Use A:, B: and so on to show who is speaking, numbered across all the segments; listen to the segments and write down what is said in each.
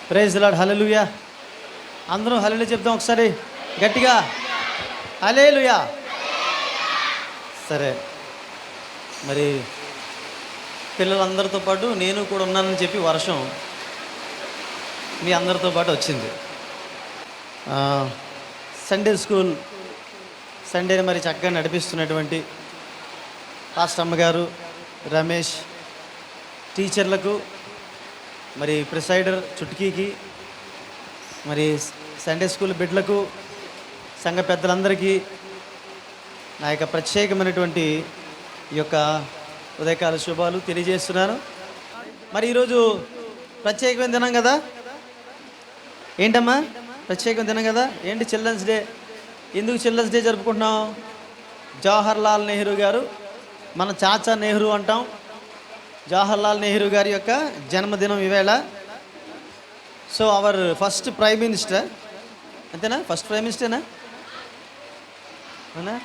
A: Praise the lord. హల్లెలూయా. అందరూ హల్లెలూయా చెప్తాం ఒకసారి గట్టిగా. హల్లెలూయా. సరే, మరి పిల్లలందరితో పాటు నేను కూడా ఉన్నానని చెప్పి వర్షం మీ అందరితో పాటు వచ్చింది. సండే స్కూల్ సండేని మరి చక్కగా నడిపిస్తున్నటువంటి పాస్టర్ అమ్మగారు, రమేష్, టీచర్లకు, మరి ప్రిసైడర్ చుట్కీకి, మరి సండే స్కూల్ బిడ్డలకు, సంఘ పెద్దలందరికీ నా యొక్క ప్రత్యేకమైనటువంటి ఈ యొక్క ఉదయకాల శుభాలు తెలియజేస్తున్నాను. మరి ఈరోజు ప్రత్యేకమైన దినం కదా. ఏంటమ్మా ప్రత్యేకమైన దినం కదా? ఏంటి చిల్డ్రన్స్ డే? ఎందుకు చిల్డ్రన్స్ డే జరుపుకుంటున్నాం? జవహర్లాల్ నెహ్రూ గారు, మన చాచా నెహ్రూ అంటాం, జవహర్లాల్ నెహ్రూ గారి యొక్క జన్మదినం ఈవేళ. So our first prime minister, అంతేనా? ఫస్ట్ ప్రైమ్ మినిస్టర్నా? అవునా?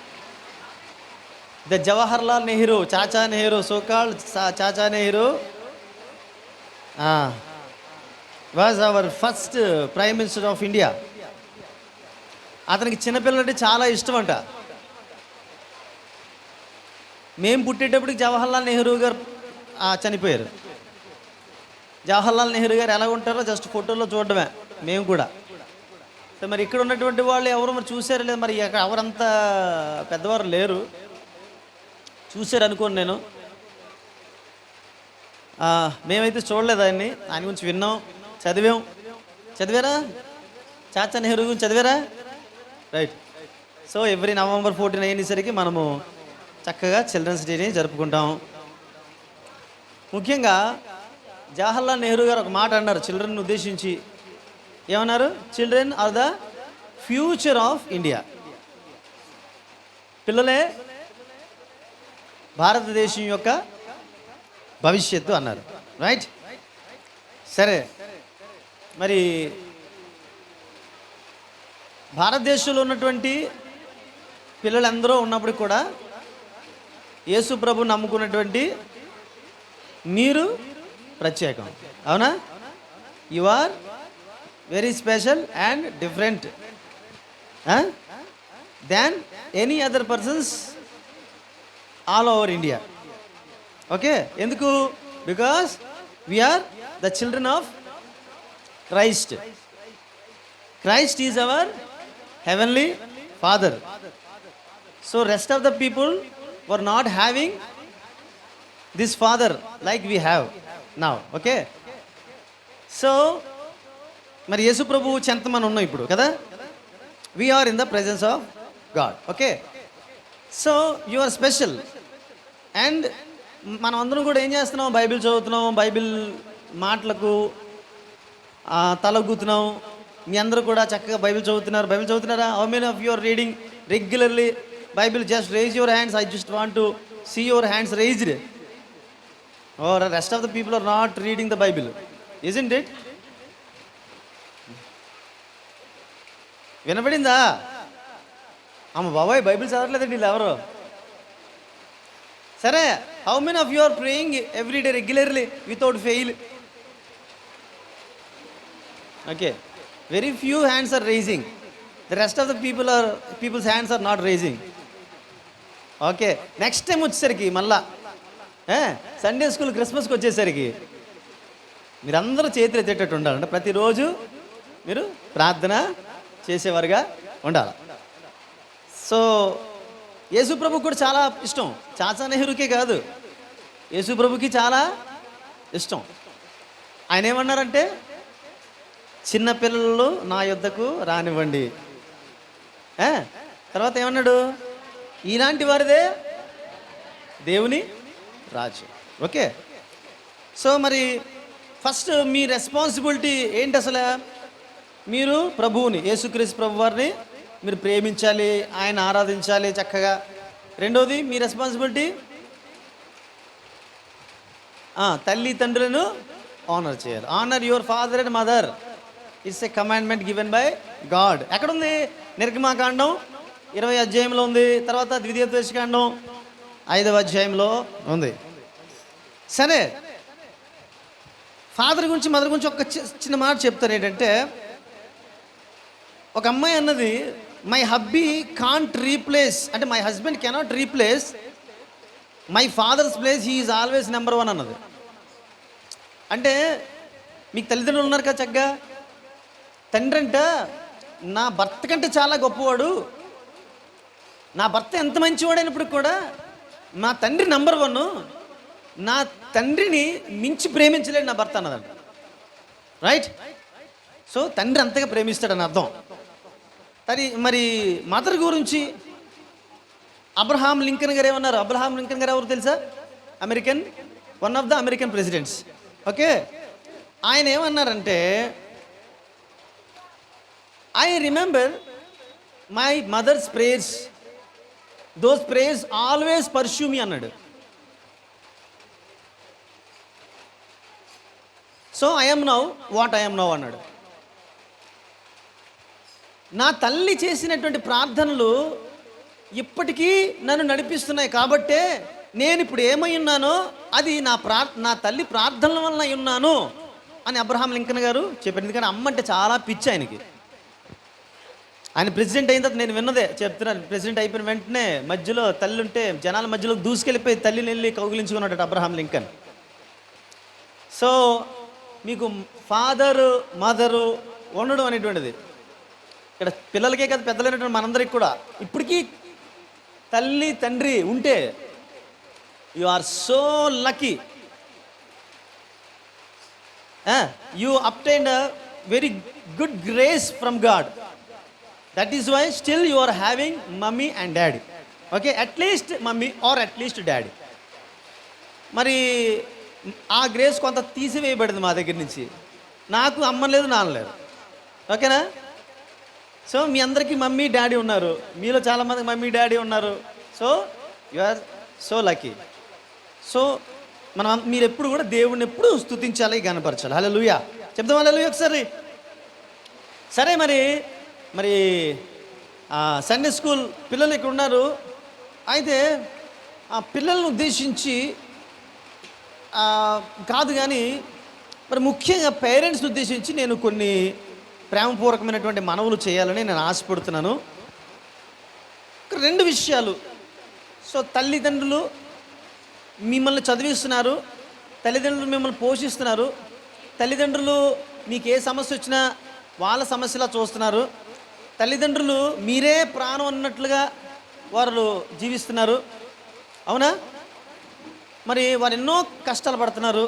A: The Jawaharlal Nehru, Chacha Nehru, so called Chacha Nehru was our first prime minister of India. అతనికి చిన్నపిల్లలంటే చాలా ఇష్టం అంట. మేము పుట్టేటప్పటికి జవహర్లాల్ నెహ్రూ గారు చనిపోయారు. జవహర్లాల్ నెహ్రూ గారు ఎలా ఉంటారో జస్ట్ ఫోటోలో చూడడమే మేము కూడా. సో మరి ఇక్కడ ఉన్నటువంటి వాళ్ళు ఎవరు మరి చూసారో లేదు, మరి ఎవరంతా పెద్దవారు లేరు, చూశారు అనుకోను నేను. మేమైతే చూడలేదు ఆయన గురించి విన్నాం, చదివారా? చాచా నెహ్రూ గురించి చదివారా? రైట్. సో ఎవ్రీ నవంబర్ 14 అయినసరికి మనము చక్కగా చిల్డ్రన్స్ డేని జరుపుకుంటాం. ముఖ్యంగా జవహర్లాల్ నెహ్రూ గారు ఒక మాట అన్నారు చిల్డ్రన్ ఉద్దేశించి. ఏమన్నారు? Children are the future of India. పిల్లలే భారతదేశం యొక్క భవిష్యత్తు అన్నారు. రైట్. సరే, మరి భారతదేశంలో ఉన్నటువంటి పిల్లలందరూ ఉన్నప్పుడు కూడా యేసు ప్రభు నమ్ముకున్నటువంటి మీరు ప్రత్యేకం. అవునా? You are very special and different than any other persons all over India. Okay, ఎందుకు? Because we are the children of Christ. Christ is our heavenly father. So rest of the people were not having this father like we have now. Okay, so మరి యేసు ప్రభు చెంత మనం ఉన్నాం ఇప్పుడు కదా. We are in the presence of God. Okay, so you are special. And మనం అందరం కూడా ఏం చేస్తున్నాం? బైబిల్ చదువుతున్నాం, బైబిల్ మాటలకు తలగుతున్నాం. మీ అందరూ కూడా చక్కగా బైబిల్ చదువుతున్నారా? How many of you are reading regularly bible? Just raise your hands. I just want to see your hands raised. Are rest of the people are not reading the bible, isn't it? వినపడిందా? అమ్మ బాబాయ్ bible చదవట్లేదండి వీళ్ళు ఎవరు. సరే, how many of you are praying every day regularly without fail? Okay, very few hands are rising. The rest of the people's hands are not rising. Okay, next time వచ్చేసరికి మళ్ళా Sunday school క్రిస్మస్కి వచ్చేసరికి మీరందరూ చేతులు ఎత్తేటట్టు ఉండాలంటే ప్రతిరోజు మీరు ప్రార్థన చేసేవారుగా ఉండాలి. సో యేసు ప్రభుకి కూడా చాలా ఇష్టం. చాచా నెహ్రూకే కాదు, యేసు ప్రభుకి చాలా ఇష్టం. ఆయన ఏమన్నారంటే, చిన్నపిల్లలు నా యొద్దకు రానివ్వండి. తర్వాత ఏమన్నాడు? ఇలాంటి వారిదే దేవుని రాజ్యం. ఓకే, సో మరి ఫస్ట్ మీ రెస్పాన్సిబిలిటీ ఏంటి అసలు? మీరు ప్రభువుని, యేసుక్రీస్తు ప్రభు వారిని మీరు ప్రేమించాలి, ఆయన ఆరాధించాలి చక్కగా. రెండోది మీ రెస్పాన్సిబిలిటీ తల్లి తండ్రులను ఆనర్ చేయాలి. Honour your father and mother. It's a commandment given by God. ఎక్కడుంది? నిర్గమాకాండం 20వ అధ్యాయంలో ఉంది. తర్వాత ద్వితీయోపదేశకాండం 5వ అధ్యాయంలో ఉంది. సరే, ఫాదర్ గురించి మదర్ గురించి ఒక చిన్న మాట చెప్తాను. ఏంటంటే, ఒక అమ్మాయి అన్నది, మై హబ్బీ కాంట్ రీప్లేస్, అంటే my husband cannot replace my father's place, he is always number 1 అన్నది. అంటే మీకు తల్లిదండ్రులు ఉన్నారు కదా, చక్కగా తండ్రి అంట నా భర్త కంటే చాలా గొప్పవాడు, నా భర్త ఎంత మంచివాడైనప్పుడు కూడా నా తండ్రి నెంబర్ 1, నా తండ్రిని మించి ప్రేమించలేడు నా భర్త అన్నదంట. రైట్? సో తండ్రి అంతగా ప్రేమిస్తాడని అర్థం. మరి మదర్ గురించి అబ్రహాం లింకన్ గారు ఏమన్నారు? అబ్రహాం లింకన్ గారు ఎవరు తెలుసా? American, one of the American presidents. Okay, ఆయన ఏమన్నారంటే, I remember my mother's prayers, those prayers always pursue me అన్నాడు. So I am now what I am now అన్నాడు. నా తల్లి చేసినటువంటి ప్రార్థనలు ఇప్పటికీ నన్ను నడిపిస్తున్నాయి, కాబట్టే నేను ఇప్పుడు ఏమై ఉన్నానో అది నా తల్లి ప్రార్థనల వలన అయి ఉన్నాను అని అబ్రహాం లింకన్ గారు చెప్పారు. ఎందుకంటే అమ్మ అంటే చాలా పిచ్చి ఆయనకి. ఆయన ప్రెసిడెంట్ అయిన తర్వాత నేను విన్నదే చెప్తున్నాను. ప్రెసిడెంట్ అయిపోయిన వెంటనే మధ్యలో తల్లి ఉంటే జనాల మధ్యలో దూసుకెళ్ళిపోయి తల్లిని వెళ్ళి కౌగిలించుకున్నాడు అబ్రహాం లింకన్. సో మీకు ఫాదరు మదరు ఉండడం అనేటువంటిది ఇక్కడ పిల్లలకే కాదు, పెద్దలైనటువంటి మనందరికి కూడా ఇప్పటికీ తల్లి తండ్రి ఉంటే you are so lucky. You obtained a very good grace from God. That is why still you are having mummy and daddy. Okay, at least mummy or at least daddy. మరి ఆ గ్రేస్ కొంత తీసివేయబడింది మా దగ్గర నుంచి. నాకు అమ్మ లేదు, నాన్న లేరు. ఓకేనా? సో మీ అందరికీ మమ్మీ డాడీ ఉన్నారు, మీలో చాలామందికి మమ్మీ డాడీ ఉన్నారు. So you are so lucky. So మీరు ఎప్పుడు కూడా దేవుడిని ఎప్పుడు స్తుతించాలి, గనపరచాలి. హల్లెలూయా చెప్దాం. హల్లెలూయా ఒకసారి. సరే, మరి సండే స్కూల్ పిల్లలు ఇక్కడ ఉన్నారు. అయితే ఆ పిల్లలను ఉద్దేశించి కాదు కానీ మరి ముఖ్యంగా పేరెంట్స్ని ఉద్దేశించి నేను కొన్ని ప్రేమపూర్వకమైనటువంటి మనవులు చేయాలని నేను ఆశపడుతున్నాను. 2 విషయాలు. సో తల్లిదండ్రులు మిమ్మల్ని చదివిస్తున్నారు, తల్లిదండ్రులు మిమ్మల్ని పోషిస్తున్నారు, తల్లిదండ్రులు మీకు ఏ సమస్య వచ్చినా వాళ్ళ సమస్యలా చూస్తున్నారు, తల్లిదండ్రులు మీరే ప్రాణం అన్నట్లుగా వారు జీవిస్తున్నారు. అవునా? మరి వారు ఎన్నో కష్టాలు పడుతున్నారు.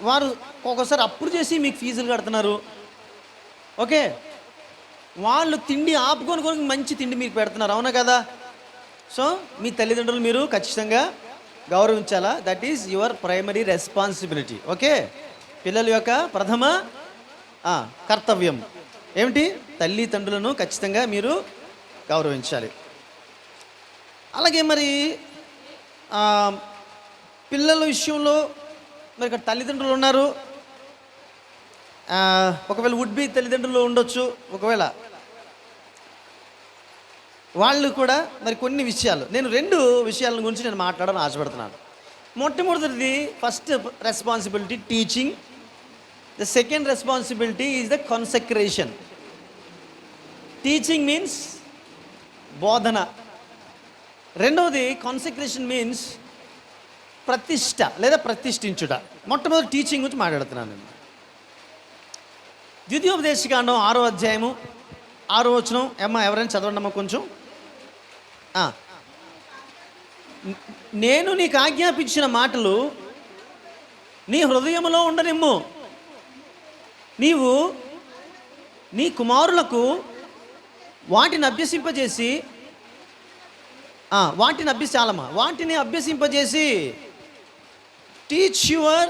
A: వారు ఒక్కోసారి అప్పులు చేసి మీకు ఫీజులు కడుతున్నారు. ఓకే, వాళ్ళు తిండి ఆపుకొని మంచి తిండి మీకు పెడుతున్నారు. అవునా కదా? సో మీ తల్లిదండ్రులు మీరు ఖచ్చితంగా గౌరవించాలా. That is your primary responsibility. Okay, పిల్లల యొక్క ప్రథమ కర్తవ్యం ఏమిటి? తల్లిదండ్రులను ఖచ్చితంగా మీరు గౌరవించాలి. అలాగే మరి పిల్లల విషయంలో మరి ఇక్కడ తల్లిదండ్రులు ఉన్నారు. ఒకవేళ వుడ్ బి తల్లిదండ్రులు ఉండొచ్చు. ఒకవేళ వాళ్ళు కూడా మరి కొన్ని విషయాలు, నేను 2 విషయాల గురించి నేను మాట్లాడాలని ఆశపడుతున్నాను. మొట్టమొదటిది, first responsibility teaching. The second responsibility is the consecration. Teaching means బోధన. రెండవది కాన్సెక్రేషన్ మీన్స్ ప్రతిష్ట లేదా ప్రతిష్ఠించుట. మొట్టమొదటి టీచింగ్ గురించి మాట్లాడుతున్నాను నేను. ద్వితీయోపదేశకాండం 6వ అధ్యాయము 6వ వచనం. ఎవరైనా చదవండి కొంచెం. నేను నీకు ఆజ్ఞాపించిన మాటలు నీ హృదయంలో ఉండనిమ్ము, నీవు నీ కుమారులకు వాటిని అభ్యసింపజేసి వాటిని అభ్యసింపజేసి టీచ్ యువర్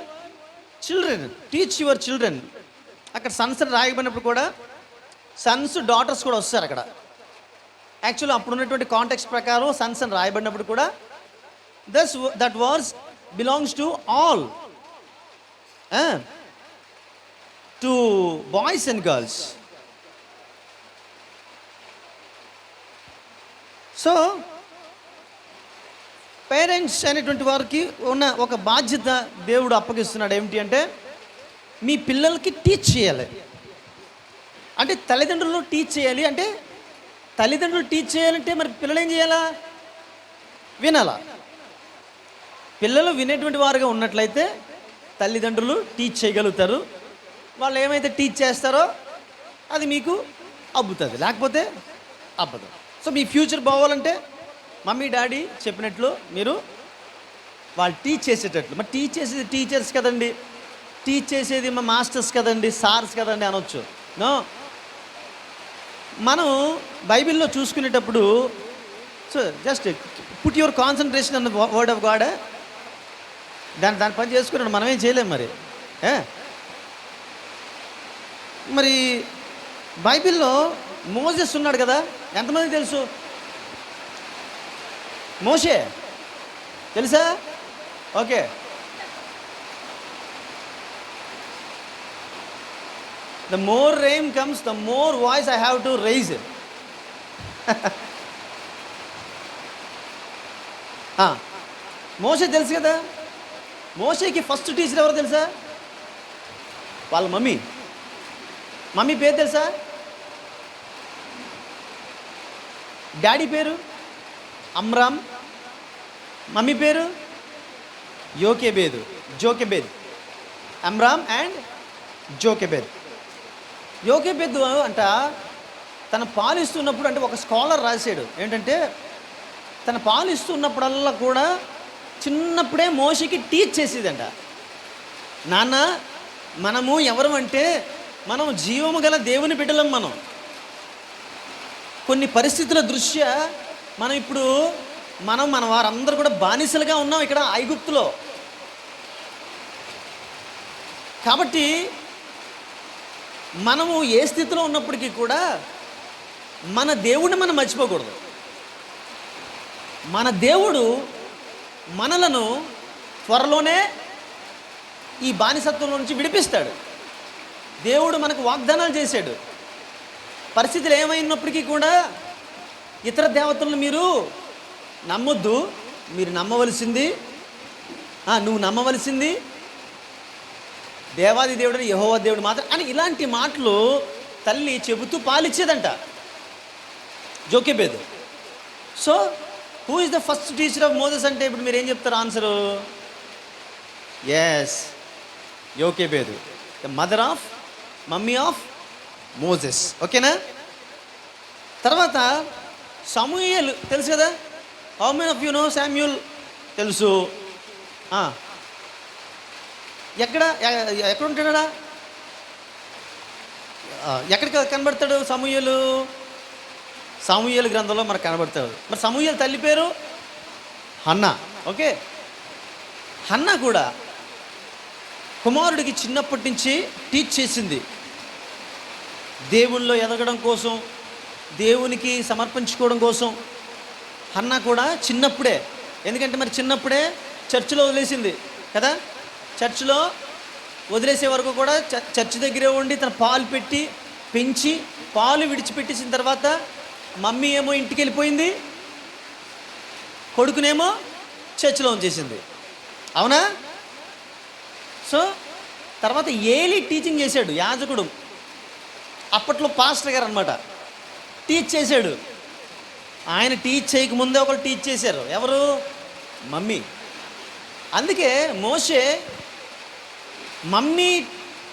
A: చిల్డ్రన్. అక్కడ సన్స్ రాయబడినప్పుడు కూడా సన్స్ డాటర్స్ కూడా వస్తారు అక్కడ. యాక్చువల్లీ అప్పుడు ఉన్నటువంటి కాంటెక్స్ట్ ప్రకారం సన్స్ అని రాయబడినప్పుడు కూడా that words belongs to all, to boys and girls. So parents అనేటువంటి వారికి ఉన్న ఒక బాధ్యత దేవుడు అప్పగిస్తున్నాడు. ఏమిటి అంటే, మీ పిల్లలకి టీచ్ చేయాలి. అంటే తల్లిదండ్రులు టీచ్ చేయాలి. అంటే తల్లిదండ్రులు టీచ్ చేయాలంటే మరి పిల్లలు ఏం చేయాలా? వినాలా. పిల్లలు వినేటువంటి వారుగా ఉన్నట్లయితే తల్లిదండ్రులు టీచ్ చేయగలుగుతారు. వాళ్ళు ఏమైతే టీచ్ చేస్తారో అది మీకు అబ్బుతుంది, లేకపోతే అబ్బదు. సో మీ ఫ్యూచర్ బాగోవాలంటే మమ్మీ డాడీ చెప్పినట్లు మీరు వాళ్ళు టీచ్ చేసేటట్లు. మరి టీచ్ చేసేది టీచర్స్ కదండి, టీచ్ చేసేది మా మాస్టర్స్ కదండి, సార్స్ కదండి అనొచ్చు. నో, మనం బైబిల్లో చూసుకునేటప్పుడు so just put your concentration అన్న వర్డ్ ఆఫ్ గాడ్. దాని పని చేసుకున్నాడు, మనమేం చేయలేం. మరి బైబిల్లో మోసెస్ ఉన్నాడు కదా, ఎంతమంది తెలుసు? మోషే తెలుసా? Okay, the more rain comes, the more voice I have to raise. మోషే తెలుసు కదా. మోషేకి ఫస్ట్ టీచర్ ఎవరు తెలుసా? వాళ్ళ మమ్మీ పేరు తెలుసా? డాడీ పేరు అమ్రామ్, మమ్మీ పేరు జోకెబేద్. అమ్రామ్ అండ్ జోకెబేద్. యోకెబెద్ అంట తన పాలిస్తున్నప్పుడు, అంటే ఒక స్కాలర్ రాశాడు ఏంటంటే, తన పాలిస్తున్నప్పుడల్లా కూడా చిన్నప్పుడే మోషేకి టీచ్ చేసేదంట. నాన్న, మనము ఎవరు అంటే మనం జీవము గల దేవుని బిడ్డలం. మనం కొన్ని పరిస్థితుల దృష్ట్యా మనం ఇప్పుడు మన వారందరూ కూడా బానిసలుగా ఉన్నాం ఇక్కడ ఐగుప్తులో. కాబట్టి మనము ఏ స్థితిలో ఉన్నప్పటికీ కూడా మన దేవుడిని మనం మర్చిపోకూడదు. మన దేవుడు మనలను త్వరలోనే ఈ బానిసత్వం నుంచి విడిపిస్తాడు. దేవుడు మనకు వాగ్దానాలు చేశాడు. పరిస్థితులు ఏమైనప్పటికీ కూడా ఇతర దేవతలను మీరు నమ్మొద్దు, మీరు నమ్మవలసింది నువ్వు నమ్మవలసింది దేవాది దేవుడు యెహోవా దేవుడు మాత్రం అని ఇలాంటి మాటలు తల్లి చెబుతూ పాలిచ్చేదంట Jochebed. So who is the first teacher of Moses అంటే ఇప్పుడు మీరు ఏం చెప్తారు answer? Yes, Jochebed, the mother of mummy of Moses. ఓకేనా? తర్వాత సమూయేలు తెలుసు కదా. How many of you know Samuel? తెలుసు. ఎక్కడ ఉంటాడా? ఎక్కడ కనబడతాడు సమూయేలు? సమూయేలు గ్రంథంలో మనకు కనబడతాడు. మరి సమూయేలు తల్లి పేరు హన్నా. ఓకే, హన్నా కూడా కుమారుడికి చిన్నప్పటి నుంచి టీచ్ చేసింది. దేవుళ్ళో ఎదగడం కోసం, దేవునికి సమర్పించుకోవడం కోసం హన్నా కూడా చిన్నప్పుడే, ఎందుకంటే మరి చిన్నప్పుడే చర్చిలో వదిలేసింది కదా. చర్చిలో వదిలేసే వరకు కూడా చర్చి దగ్గరే ఉండి తన పాలు పెట్టి పెంచి పాలు విడిచిపెట్టేసిన తర్వాత మమ్మీ ఏమో ఇంటికి వెళ్ళిపోయింది, కొడుకునేమో చర్చిలో ఉంచేసింది. అవునా? సో తర్వాత ఏలీ టీచింగ్ చేశాడు, యాజకుడు, అప్పట్లో పాస్టర్ గారు అనమాట, టీచ్ చేశాడు. ఆయన టీచ్ చేయకముందే ఒకరు టీచ్ చేశారు. ఎవరు? అందుకే మోషే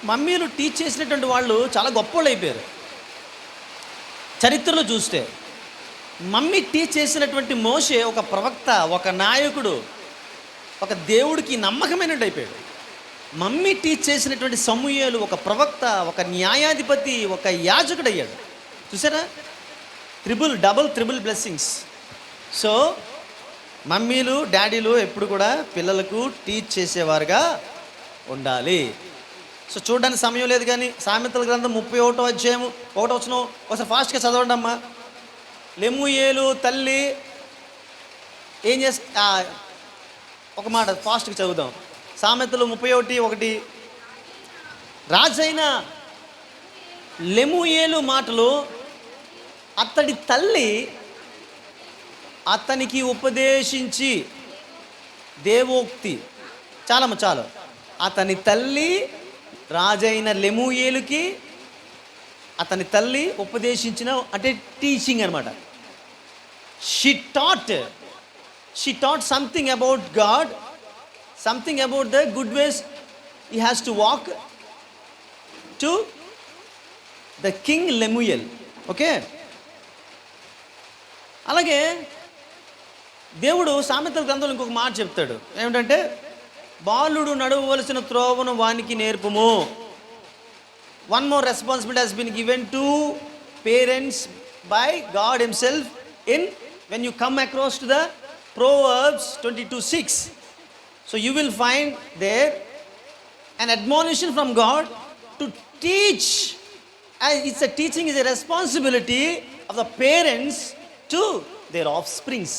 A: మమ్మీలు టీచ్ చేసినటువంటి వాళ్ళు చాలా గొప్పవాళ్ళు అయిపోయారు. చరిత్రలో చూస్తే మమ్మీ టీచ్ చేసినటువంటి మోషే ఒక ప్రవక్త, ఒక నాయకుడు, ఒక దేవుడికి నమ్మకమైనట్టు అయిపోయాడు. మమ్మీ టీచ్ చేసినటువంటి సమూయేలు ఒక ప్రవక్త, ఒక న్యాయాధిపతి, ఒక యాజకుడు అయ్యాడు. చూసారా? Triple blessings. సో మమ్మీలు డాడీలు ఎప్పుడు కూడా పిల్లలకు టీచ్ చేసేవారుగా ఉండాలి. సో చూడడానికి సమయం లేదు కానీ సామెతల గ్రంథం 31వ అధ్యాయం 1వ వచనం ఒకసారి ఫాస్ట్గా చదవండి అమ్మా. లెమూయేలు తల్లి ఏం చేస్తా, ఒక మాట ఫాస్ట్గా చదువుదాం. సామెతలు 31:1. రాజైన లెమూయేలు మాటలు అతడి తల్లి అతనికి ఉపదేశించి దేవోక్తి, చాలు. అతని తల్లి రాజైన లెమూయేలుకి అతని తల్లి ఉపదేశించిన, అంటే టీచింగ్ అనమాట. She taught something about God, something about the good ways he has to walk to the king Lemuel. Okay, అలాగే దేవుడు సామెతల గ్రంథంలో ఇంకొక మాట చెప్తాడు. ఏమిటంటే, బాలుడు నడవవలసిన త్రోవను వానికి నేర్పుము. One more responsibility has been given to parents by God himself in when you come across to the Proverbs 22:6. So you will find there an admonition from God to teach. It's a teaching is a responsibility of the parents to their offsprings.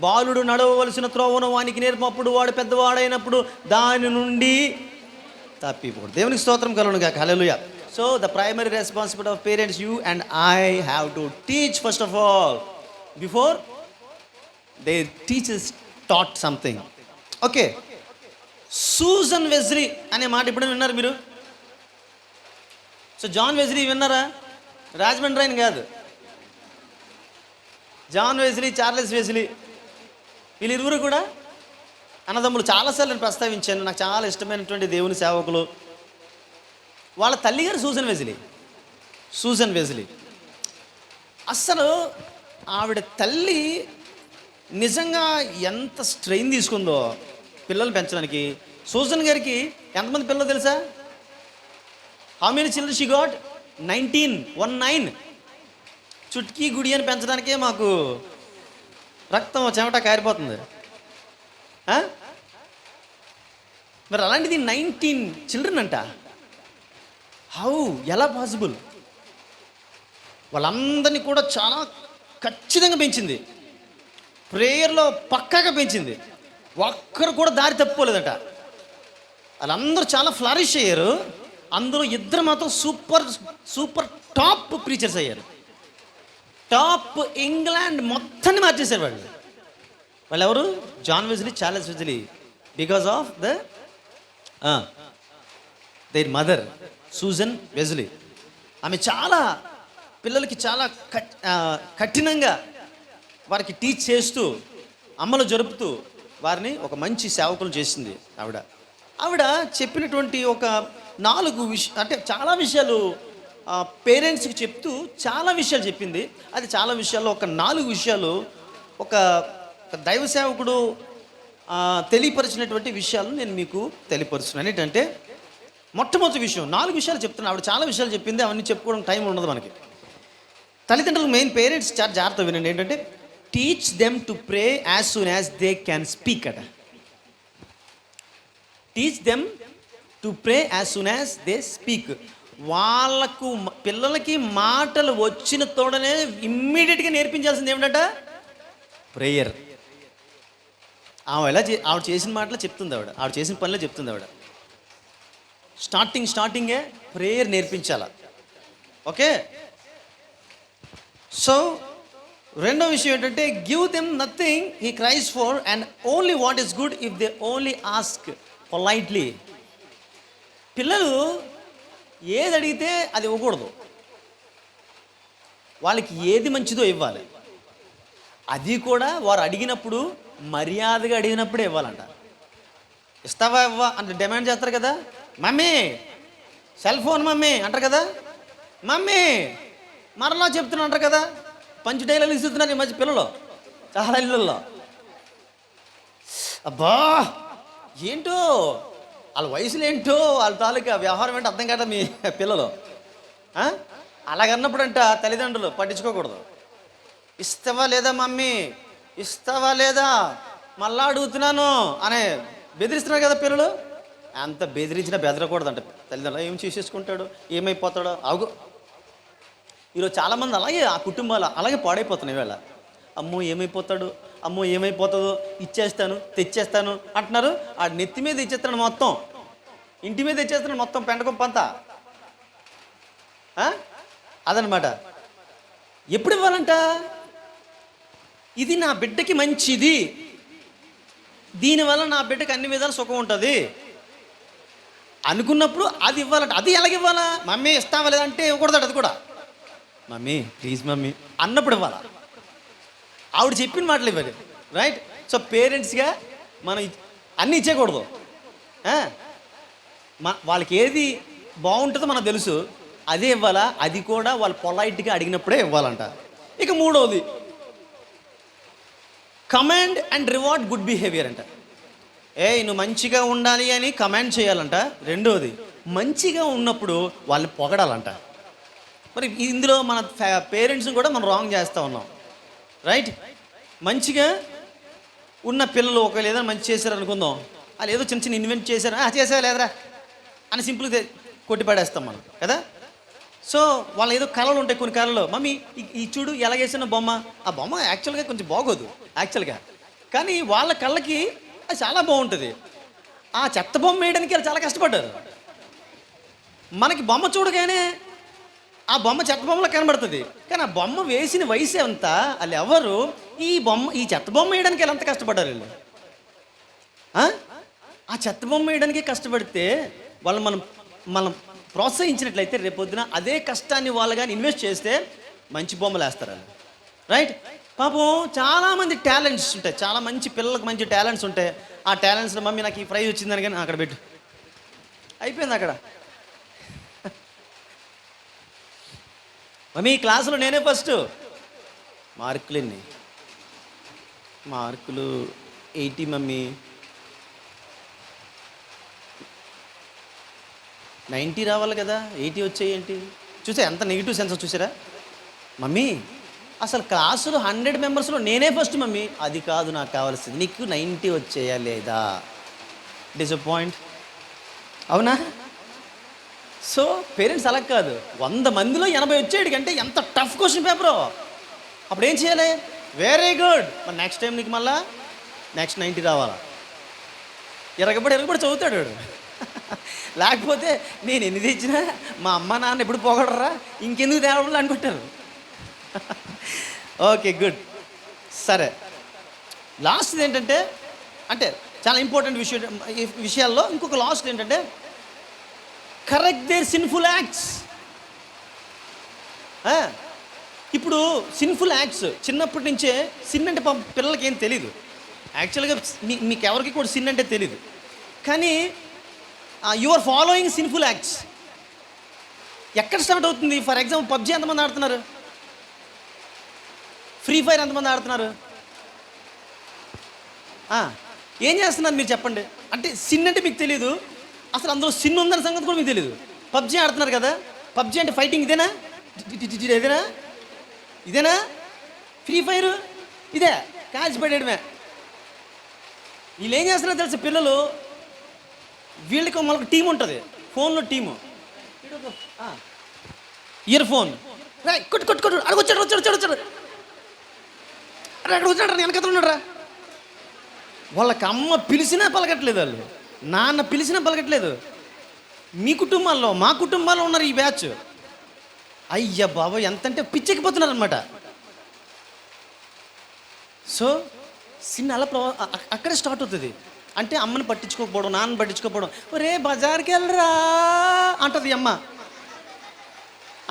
A: బాలుడు నడవవలసిన త్రోవను వానికి నేర్పప్పుడు వాడు పెద్దవాడైనప్పుడు దాని నుండి తప్పిపోడు. దేవునికి స్తోత్రం కలుగును గాక. Hallelujah. So the primary responsibility of parents, you and I have to teach first of all before they teachers taught something. Okay, Susan Wesley అనే మాట ఇప్పుడు విన్నారు మీరు. సో జాన్ వెజ్లీ విన్నారా? రాజమండ్రి ఆయన కాదు, జాన్ వెజ్లీ, చార్లెస్ వెజ్లీ, వీళ్ళిరువురు కూడా అన్నదమ్ములు. చాలాసార్లు నేను ప్రస్తావించాను, నాకు చాలా ఇష్టమైనటువంటి దేవుని సేవకులు. వాళ్ళ తల్లిగారు సూజన్ వెజ్లీ. అస్సలు ఆవిడ తల్లి నిజంగా ఎంత స్ట్రెయిన్ తీసుకుందో పిల్లలు పెంచడానికి. సూజన్ గారికి ఎంతమంది పిల్లలు తెలుసా? How many children she got? 19. Chutki గుడి అని పెంచడానికే మాకు రక్తం చెమట కారిపోతుంది. మరి అలాంటిది 19 చిల్డ్రన్ అంట. ఎలా పాసిబుల్? వాళ్ళందరినీ కూడా చాలా ఖచ్చితంగా పెంచింది, ప్రేయర్లో పక్కాగా పెంచింది, ఒక్కరు కూడా దారి తప్పుకోలేదట. వాళ్ళందరూ చాలా ఫ్లరిష్ అయ్యారు. అందులో ఇద్దరు మాత్రం సూపర్ టాప్ ప్రీచర్స్ అయ్యారు. టాప్ ఇంగ్లాండ్ మొత్తాన్ని మార్చేశారు వాళ్ళు ఎవరు? John Wesley, Charles Wesley. Because of their mother Susan Wesley. ఆమె చాలా పిల్లలకి చాలా కఠినంగా వారికి టీచ్ చేస్తూ, అమలు జరుపుతూ వారిని ఒక మంచి సేవకులు చేసింది ఆవిడ చెప్పినటువంటి ఒక 4 అంటే చాలా విషయాలు పేరెంట్స్కి చెప్తూ చాలా విషయాలు చెప్పింది. అది చాలా విషయాల్లో ఒక 4 విషయాలు ఒక దైవ సేవకుడు తెలియపరిచినటువంటి విషయాలు నేను మీకు తెలియపరుస్తున్నాను. ఏంటంటే, మొట్టమొదటి విషయం 4 విషయాలు చెప్తున్నాను. ఆవిడ చాలా విషయాలు చెప్పింది, అవన్నీ చెప్పుకోవడం టైం ఉండదు మనకి. తల్లిదండ్రులు మెయిన్ పేరెంట్స్ చాలా జాగ్రత్త వినండి. ఏంటంటే, teach them to pray as soon as they can speak అట. Teach them to pray as soon as they speak. వాళ్ళకు పిల్లలకి మాటలు వచ్చిన తోడనే ఇమ్మీడియట్గా నేర్పించాల్సింది ఏమిటంట? ప్రేయర్. ఆవిడ చేసిన మాటలు చెప్తుంది, ఆవిడ చేసిన పనులే చెప్తుంది. స్టార్టింగే ప్రేయర్ నేర్పించాల. ఓకే, సో రెండో విషయం ఏంటంటే, give them nothing he cries for and only what is good if they only ask politely. పిల్లలు ఏది అడిగితే అది ఇవ్వకూడదు, వాళ్ళకి ఏది మంచిదో ఇవ్వాలి. అది కూడా వారు అడిగినప్పుడు మర్యాదగా అడిగినప్పుడే ఇవ్వాలంట. ఇస్తావా ఇవ్వా అంటే డిమాండ్ చేస్తారు కదా. మమ్మీ సెల్ ఫోన్ మమ్మీ అంటారు కదా, మమ్మీ మరలా చెప్తున్నా అంటారు కదా. పంచి డైలాగులు ఇస్తున్నారు ఈ మధ్య పిల్లలు చాలా ఇళ్ళల్లో. అబ్బా ఏంటో వాళ్ళ వయసులు ఏంటో, వాళ్ళ తాలూకా వ్యవహారం ఏంటో అర్థం కదా మీ పిల్లలు. అలాగన్నప్పుడు అంట తల్లిదండ్రులు పట్టించుకోకూడదు. ఇస్తావా లేదా మమ్మీ, ఇస్తావా లేదా, మళ్ళా అడుగుతున్నాను అనే బెదిరిస్తున్నారు కదా పిల్లలు. అంత బెదిరించినా బెదరకూడదంట తల్లిదండ్రులు. ఏం చేసేసుకుంటాడు, ఏమైపోతాడో ఆగు. ఈరోజు చాలామంది అలాగే ఆ కుటుంబాలు అలాగే పాడైపోతున్నాయి. వేళ అమ్మో ఏమైపోతాడు, అమ్మో ఏమైపోతుందో, ఇచ్చేస్తాను తెచ్చేస్తాను అంటున్నారు. ఆ నెత్తి మీద ఇచ్చేస్తాను, మొత్తం ఇంటి మీద ఇచ్చేస్తున్నాడు, మొత్తం పెండకొంపంతా. అదనమాట. ఎప్పుడు ఇవ్వాలంట? ఇది నా బిడ్డకి మంచిది, దీనివల్ల నా బిడ్డకి అన్ని విధాలు సుఖం ఉంటుంది అనుకున్నప్పుడు అది ఇవ్వాలంట. అది ఎలాగివ్వాలా? మమ్మీ ఇస్తావా లేదంటే ఇవ్వకూడదు. అది కూడా మమ్మీ ప్లీజ్ మమ్మీ అన్నప్పుడు ఇవ్వాలా. ఆవిడ చెప్పిన మాటలు ఇవ్వాలి. రైట్. సో పేరెంట్స్గా మనం అన్నీ ఇచ్చేయకూడదు. వాళ్ళకి ఏది బాగుంటుందో మనకు తెలుసు, అదే ఇవ్వాలా. అది కూడా వాళ్ళు పొలైట్గా అడిగినప్పుడే ఇవ్వాలంట. ఇక మూడవది command and reward good behaviour అంట. నువ్వు మంచిగా ఉండాలి అని కమాండ్ చేయాలంట. రెండవది మంచిగా ఉన్నప్పుడు వాళ్ళని పొగడాలంట. మరి ఇందులో మన పేరెంట్స్ని కూడా మనం రాంగ్ చేస్తూ ఉన్నాం. రైట్. మంచిగా ఉన్న పిల్లలు ఒకవేళ ఏదైనా మంచి చేశారు అనుకుందాం, వాళ్ళు ఏదో చిన్న చిన్న ఇన్వెంట్ చేశారు, చేసావా లేదరా అని సింపుల్గా కొట్టిపడేస్తాం మనం కదా. సో వాళ్ళు ఏదో కళలు ఉంటాయి, కొన్ని కళలు మమ్మీ ఈ చూడు ఎలాగేసిన బొమ్మ, ఆ బొమ్మ యాక్చువల్గా కొంచెం బాగోదు యాక్చువల్గా, కానీ వాళ్ళ కళ్ళకి అది చాలా బాగుంటుంది. ఆ చెత్త బొమ్మ వేయడానికి వాళ్ళు చాలా కష్టపడ్డారు. మనకి బొమ్మ చూడగానే ఆ బొమ్మ చెత్త బొమ్మలో కనబడుతుంది, కానీ ఆ బొమ్మ వేసిన వయసు ఎంత, వాళ్ళు ఎవరు ఈ చెత్త బొమ్మ వేయడానికి వాళ్ళు ఎంత కష్టపడ్డారు వీళ్ళు. ఆ చెత్త బొమ్మ వేయడానికి కష్టపడితే వాళ్ళు మనం ప్రోత్సహించినట్లయితే రేపొద్దున అదే కష్టాన్ని వాళ్ళు కానీ ఇన్వెస్ట్ చేస్తే మంచి బొమ్మలు వేస్తారు వాళ్ళు. రైట్. పాపం చాలామంది టాలెంట్స్ ఉంటాయి, చాలా మంచి పిల్లలకు మంచి టాలెంట్స్ ఉంటాయి. ఆ టాలెంట్స్లో మమ్మీ నాకు ఈ ప్రైజ్ వచ్చిందని కానీ అక్కడ పెట్టు, అయిపోయింది అక్కడ. మమ్మీ క్లాసులో నేనే ఫస్ట్, మార్కులు 80 మమ్మీ, 90 రావాలి కదా, 80 వచ్చాయేంటి? చూసా ఎంత నెగిటివ్ సెన్స్ చూసారా మమ్మీ. అసలు క్లాసులో 100 మెంబర్స్లో నేనే ఫస్ట్ మమ్మీ. అది కాదు నాకు కావాల్సింది, నీకు 90 వచ్చేయా లేదా. డిసప్పాయింట్, అవునా? సో పేరెంట్స్ అలా కాదు, 100 మందిలో 80 వచ్చేయడికి అంటే ఎంత టఫ్ క్వశ్చన్ పేపరు. అప్పుడు ఏం చేయాలి? వెరీ గుడ్, మరి నెక్స్ట్ టైం నీకు మళ్ళా నెక్స్ట్ 90 రావాలా. ఎరగబడి చదువుతాడు వాడు. లేకపోతే నేను ఎన్ని తెచ్చినా మా అమ్మ నాన్న ఎప్పుడు పోగడరా, ఇంకెందుకు తేవడం అనుకుంటారు. Okay good. సరే, లాస్ట్ ఏంటంటే, అంటే చాలా ఇంపార్టెంట్ విషయాల్లో ఇంకొక లాస్ట్ ఏంటంటే కరెక్ట్ దేర్ సిన్ఫుల్ యాక్ట్స్. ఇప్పుడు సిన్ఫుల్ యాక్ట్స్ చిన్నప్పటి నుంచే, సిన్ అంటే పిల్లలకి ఏం తెలీదు యాక్చువల్గా, మీకు ఎవరికి కూడా సిన్ అంటే తెలీదు, కానీ you are following sinful acts. ఎక్కడ స్టార్ట్ అవుతుంది? ఫర్ ఎగ్జాంపుల్ పబ్జీ ఎంతమంది ఆడుతున్నారు? ఫ్రీ ఫైర్ ఎంతమంది ఆడుతున్నారు? ఏం చేస్తున్నారు మీరు చెప్పండి. అంటే సిన్ అంటే మీకు తెలీదు, అసలు అందులో సిన్ ఉందన్న సంగతి కూడా మీకు తెలీదు. పబ్జీ ఆడుతున్నారు కదా, పబ్జీ అంటే ఫైటింగ్ ఇదేనా? ఇదేనా ఫ్రీ ఫైర్? ఇదే కాల్చి పెట్టేయడమే. వీళ్ళు ఏం చేస్తున్నారో తెలుసు పిల్లలు, వీళ్ళకి మనకు టీం ఉంటుంది, ఫోన్లో టీము, ఇయర్ ఫోన్ కొట్టు అడుగొచ్చాడు అక్కడ వచ్చాడు వెనకత ఉన్నాడు. వాళ్ళకి అమ్మ పిలిచినా పలకట్లేదు, వాళ్ళు నాన్న పిలిచినా పలకట్లేదు. మీ కుటుంబాల్లో మా కుటుంబాల్లో ఉన్నారు ఈ బ్యాచ్. అయ్య బాబా ఎంతంటే పిచ్చెక్కిపోతున్నారు అనమాట. సో సిన్ అలా అక్కడే స్టార్ట్ అవుతుంది. అంటే అమ్మని పట్టించుకోకపోవడం, నాన్నని పట్టించుకోకపోవడం. ఒరే బజార్కి వెళ్ళరా అంటది అమ్మ.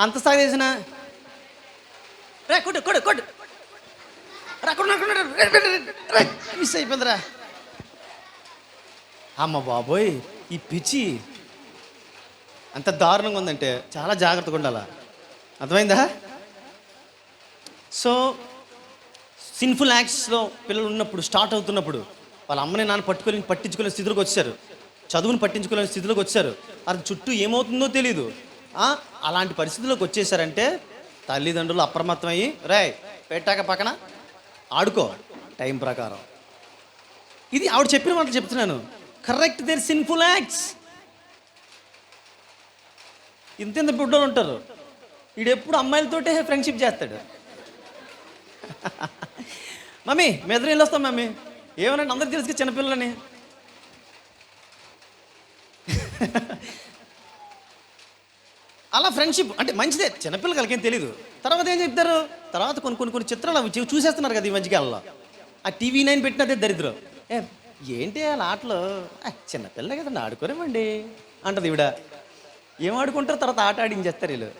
A: అంత సాగు చేసిన రే కొట్టు మిస్ అయిపోయిందిరా. అమ్మ బాబోయ్, ఈ పిచ్చి అంత దారుణంగా ఉందంటే చాలా జాగ్రత్తగా ఉండాలి, అర్థమైందా? సో సిన్ఫుల్ యాక్ట్స్లో పిల్లలు ఉన్నప్పుడు, స్టార్ట్ అవుతున్నప్పుడు వాళ్ళ అమ్మని నాన్న పట్టించుకోలేని స్థితిలోకి వచ్చారు, చదువుని పట్టించుకోలేని స్థితిలోకి వచ్చారు, అది చుట్టూ ఏమవుతుందో తెలీదు. అలాంటి పరిస్థితుల్లోకి వచ్చేసారంటే తల్లిదండ్రులు అప్రమత్తమయ్యి, రే పెట్టాక పక్కన ఆడుకో టైం ప్రకారం. ఇది ఆవిడ చెప్పిన మాటలు చెప్తున్నాను. Correct there sinful acts. ఇంత బుడ్డోళ్ళు ఉంటారు, వీడెప్పుడు అమ్మాయిలతోటే ఫ్రెండ్షిప్ చేస్తాడు. మమ్మీ మెదడు వెళ్ళి వస్తాం మమ్మీ, ఏమనంటే అందరికి తెలుసు చిన్నపిల్లలని. అలా ఫ్రెండ్షిప్ అంటే మంచిదే, చిన్నపిల్లలకి వాళ్ళకేం తెలీదు. తర్వాత ఏం చెప్తారు, తర్వాత కొన్ని చిత్రాలు అవి చూసేస్తున్నారు కదా ఈ మధ్యకాలంలో. ఆ TV9 పెట్టినదే దరిద్రం. ఏంటి వాళ్ళ ఆటలు, చిన్నపిల్ల కదండి ఆడుకోరేమండి అంటది ఈవిడ. ఏం ఆడుకుంటారు, తర్వాత ఆట ఆడించేస్తారు వీళ్ళు.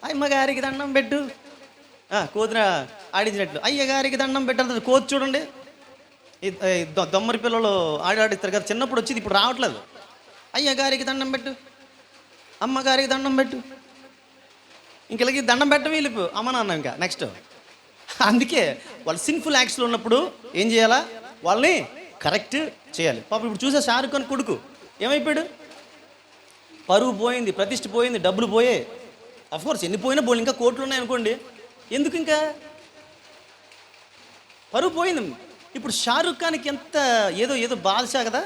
A: అమ్మగారికి దండం పెట్టు, కోతున ఆడించినట్లు అయ్యగారికి దండం పెట్టండి. కోతి చూడండి, దొమ్మరి పిల్లలు ఆడిస్తారు కదా, చిన్నప్పుడు వచ్చింది, ఇప్పుడు రావట్లేదు. అయ్యగారికి దండం పెట్టు, అమ్మగారికి దండం పెట్టు, ఇంకెళ్ళకి దండం పెట్టడం వీళ్ళు అమ్మ నాన్న ఇంకా నెక్స్ట్. అందుకే వాళ్ళు సిన్ఫుల్ యాక్ట్స్లో ఉన్నప్పుడు ఏం చేయాలా, వాళ్ళని కరెక్ట్ చేయాలి. పాపం ఇప్పుడు చూసే షారుఖ్ ఖాన్ కొడుకు ఏమైపోయాడు, పరువు పోయింది, ప్రతిష్ఠ పోయింది, డబ్బులు పోయే. అఫ్కోర్స్ ఎన్ని పోయినా బోళ్ళు, ఇంకా కోట్లు ఉన్నాయనుకోండి, ఎందుకు ఇంకా పరువు పోయింది. ఇప్పుడు షారుఖ్ ఖాన్కి ఎంత ఏదో బాద్షా కదా,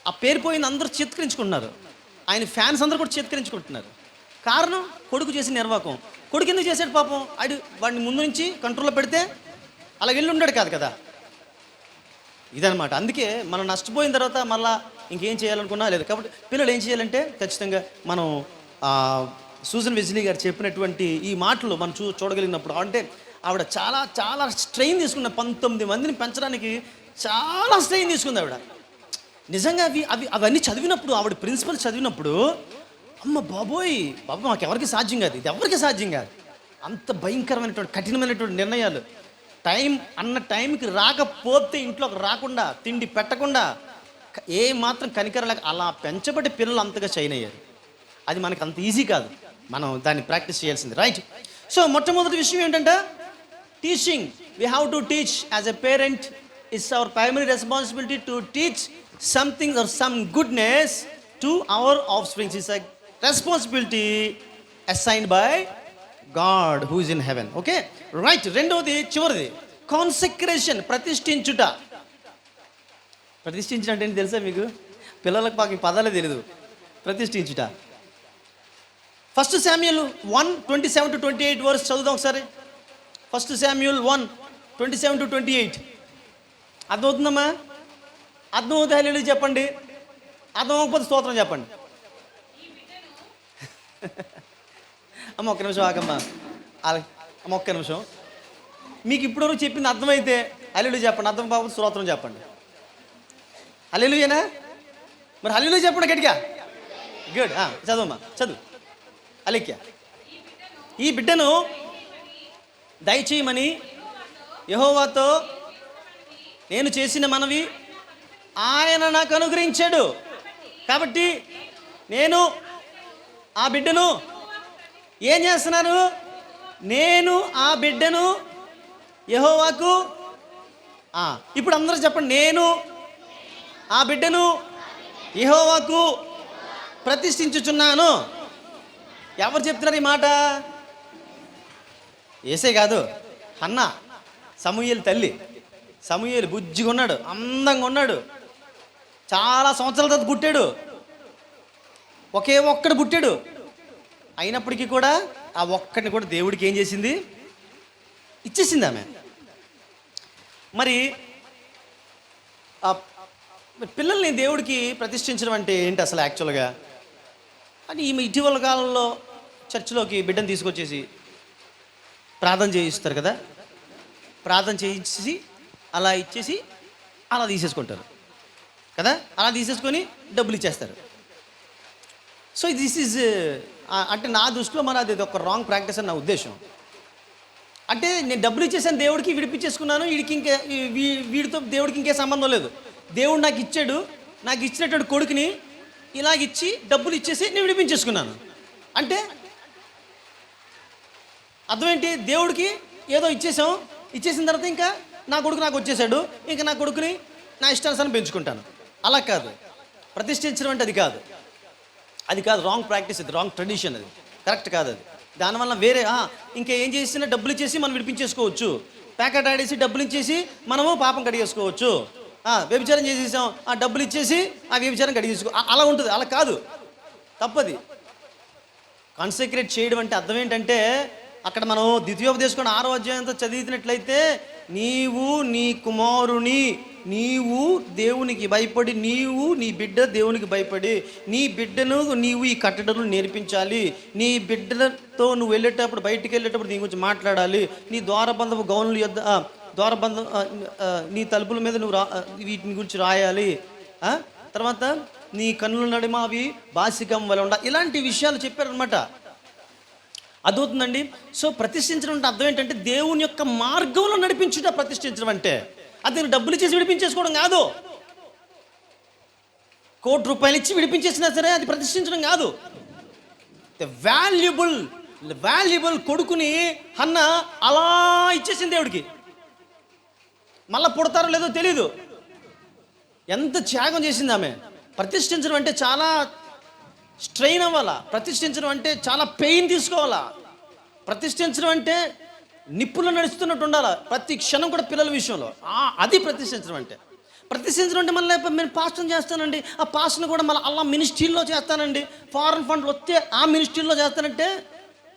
A: ఆ పేరు పోయింది, అందరూ చేత్కరించుకుంటున్నారు, ఆయన ఫ్యాన్స్ అందరూ కూడా చేత్కరించుకుంటున్నారు. కారణం కొడుకు చేసిన నిర్వాకం. కొడుకు ఎందుకు చేశాడు పాపం, వాడిని ముందు నుంచి కంట్రోల్లో పెడితే అలా వెళ్ళి ఉండాడు కాదు కదా, ఇదనమాట. అందుకే మనం నష్టపోయిన తర్వాత మళ్ళీ ఇంకేం చేయాలనుకున్నా లేదు. కాబట్టి పిల్లలు ఏం చేయాలంటే ఖచ్చితంగా మనం సూజన్ వెజ్లీ గారు చెప్పినటువంటి ఈ మాటలు మనం చూడగలిగినప్పుడు, అంటే ఆవిడ చాలా చాలా స్ట్రెయిన్ తీసుకున్న 19 మందిని పెంచడానికి చాలా స్ట్రెయిన్ తీసుకుంది ఆవిడ. నిజంగా అవన్నీ చదివినప్పుడు, ఆవిడ ప్రిన్సిపల్ చదివినప్పుడు, అమ్మ బాబోయ్ మాకెవరికి సాధ్యం కాదు, ఇది ఎవరికి సాధ్యం కాదు. అంత భయంకరమైనటువంటి కఠినమైనటువంటి నిర్ణయాలు. టైంకి రాకపోతే ఇంట్లోకి రాకుండా, తిండి పెట్టకుండా, ఏ మాత్రం కనికరం లేక అలా పెంచబడి పిల్లలు అంతగా షైన్ అయ్యారు. అది మనకు అంత ఈజీ కాదు, మనం దాన్ని ప్రాక్టీస్ చేయాల్సింది, రైట్. సో మొట్టమొదటి విషయం ఏంటంటే teaching. We have to teach as a parent. It's our primary responsibility to teach something or some goodness to our of springs. It's a responsibility assigned by God who is in heaven. Okay, right. రెండవది, చివరిది, కాన్సెక్రేషన్, ప్రతిష్ఠించుట. ప్రతిష్ఠించుట అంటే ఏంటి తెలుసా మీకు? పిల్లలకు మాకు పదాలే తెలియదు. ప్రతిష్ఠించుట. 1 Samuel 1:27-28 verse చదువుదాం ఒకసారి. 1 Samuel 1:27-28. అర్థమవుతుందమ్మా? అర్థమవుతుంది హల్లెలూయా చెప్పండి, అర్థం అవ్వకపోతే స్తోత్రం చెప్పండి. అమ్మ ఒక్క నిమిషం ఆగమ్మా, అమ్మ ఒక్క నిమిషం. మీకు ఇప్పటివరకు చెప్పింది అర్థమైతే హల్లెలూయా చెప్పండి, అర్థం కాకపోతే స్తోత్రం చెప్పండి. హల్లెలూయానా? మరి హల్లెలూయా చెప్పండి గట్టిగా. గుడ్, చదువమ్మా, చదువు. అలెక్య, ఈ బిడ్డను దయచేయమని యెహోవాతో నేను చేసిన మనవి ఆయన నాకు అనుగ్రహించాడు. కాబట్టి నేను ఆ బిడ్డను ఏం చేస్తున్నాను, నేను ఆ బిడ్డను యెహోవాకు, ఇప్పుడు అందరూ చెప్పండి, నేను ఆ బిడ్డను యెహోవాకు ప్రతిష్ఠించుచున్నాను. ఎవరు చెప్తున్నారు ఈ మాట? యేసే కాదు, హన్నా, సమూయేలు తల్లి. సమూయేలు బుజ్జిగా ఉన్నాడు, అందంగా ఉన్నాడు, చాలా సంవత్సరాల తర్వాత పుట్టాడు, ఒకే ఒక్కడు పుట్టాడు. అయినప్పటికీ కూడా ఆ ఒక్కడిని కూడా దేవుడికి ఏం చేసింది, ఇచ్చేసింది ఆమె. మరి పిల్లల్ని దేవుడికి ప్రతిష్ఠించడం అంటే ఏంటి అసలు యాక్చువల్గా అని ఈమె ఇటీవల కాలంలో చర్చిలోకి బిడ్డను తీసుకొచ్చేసి ప్రార్థన చేయిస్తారు కదా, ప్రార్థన చేయించి అలా ఇచ్చేసి అలా తీసేసుకుంటారు కదా, అలా తీసేసుకొని డబ్బులు ఇచ్చేస్తారు. సో దిస్ ఈజ్ అంటే నా దృష్టిలో మన అది ఒక రాంగ్ ప్రాక్టీస్ అని నా ఉద్దేశం. అంటే నేను డబ్బులు ఇచ్చేసాను దేవుడికి, విడిపించేసుకున్నాను, వీడితో దేవుడికి ఇంకే సంబంధం లేదు. దేవుడు నాకు ఇచ్చాడు, నాకు ఇచ్చినటువంటి కొడుకుని ఇలాగిచ్చి డబ్బులు ఇచ్చేసి నేను విడిపించేసుకున్నాను అంటే అర్థం ఏంటి? దేవుడికి ఏదో ఇచ్చేసిన తర్వాత ఇంకా నా కొడుకు నాకు వచ్చేసాడు, ఇంకా నా కొడుకుని నా ఇష్టానుసారం పెంచుకుంటాను. అలా కాదు, ప్రతిష్ఠించడం అంటే అది కాదు, రాంగ్ ప్రాక్టీస్, అది రాంగ్ ట్రెడిషన్, అది కరెక్ట్ కాదు. అది దానివల్ల వేరే ఇంకా ఏం చేసినా డబ్బులు ఇచ్చేసి మనం విడిపించేసుకోవచ్చు, ప్యాకెట్ ఆడేసి డబ్బులు ఇచ్చేసి మనము పాపం కడిగేసుకోవచ్చు, వ్యభిచారం చేసేసాం, డబ్బులు ఇచ్చేసి వ్యభిచారం కడిగేసుకో, అలా ఉంటుంది. అలా కాదు, తప్పది. కాన్సెక్రేట్ చేయడం అంటే అర్థం ఏంటంటే అక్కడ మనం ద్వితీయోపదేశం 6వ అధ్యాయంతో చదివినట్లయితే నీవు నీ కుమారుని నీవు దేవునికి భయపడి, నీవు నీ బిడ్డ దేవునికి భయపడి, నీ బిడ్డను నీవు ఈ కట్టడలు నేర్పించాలి, నీ బిడ్డలతో నువ్వు వెళ్ళేటప్పుడు, బయటికి వెళ్ళేటప్పుడు నీ గురించి మాట్లాడాలి, నీ ద్వారబంధపు ద్వారబంధం నీ తలుపుల మీద నువ్వు వీటిని గురించి రాయాలి. తర్వాత నీ కన్నుల నడుమ అవి బాసికం వల్ల ఉండాలి. ఇలాంటి విషయాలు చెప్పారనమాట. అదవుతుందండి. సో ప్రతిష్ఠించడం అంటే అర్థం ఏంటంటే దేవుని యొక్క మార్గంలో నడిపించుట ప్రతిష్ఠించడం అంటే. అది డబ్బులు ఇచ్చేసి విడిపించేసుకోవడం కాదు. ₹1,00,00,000 ఇచ్చి విడిపించేసినా సరే అది ప్రతిష్ఠించడం కాదు. వాల్యుబుల్ కొడుకుని హన్న అలా ఇచ్చేసింది దేవుడికి. మళ్ళా పుడతారో లేదో తెలీదు. ఎంత త్యాగం చేసింది ఆమె. ప్రతిష్ఠించడం అంటే చాలా స్ట్రెయిన్ అవ్వాలా. ప్రతిష్ఠించడం అంటే చాలా పెయిన్ తీసుకోవాలా. ప్రతిష్ఠించడం అంటే నిప్పుల్లో నడుస్తున్నట్టు ఉండాలా ప్రతి క్షణం కూడా పిల్లల విషయంలో. అది ప్రతిష్ఠించడం అంటే. ప్రతిష్ఠించడం అంటే మళ్ళీ నేను పాస్టర్ని చేస్తానండి, ఆ పాస్టర్ని కూడా మళ్ళీ అలా మినిస్ట్రీల్లో చేస్తానండి, ఫారెన్ ఫండ్లు వస్తే ఆ మినిస్ట్రీల్లో చేస్తానంటే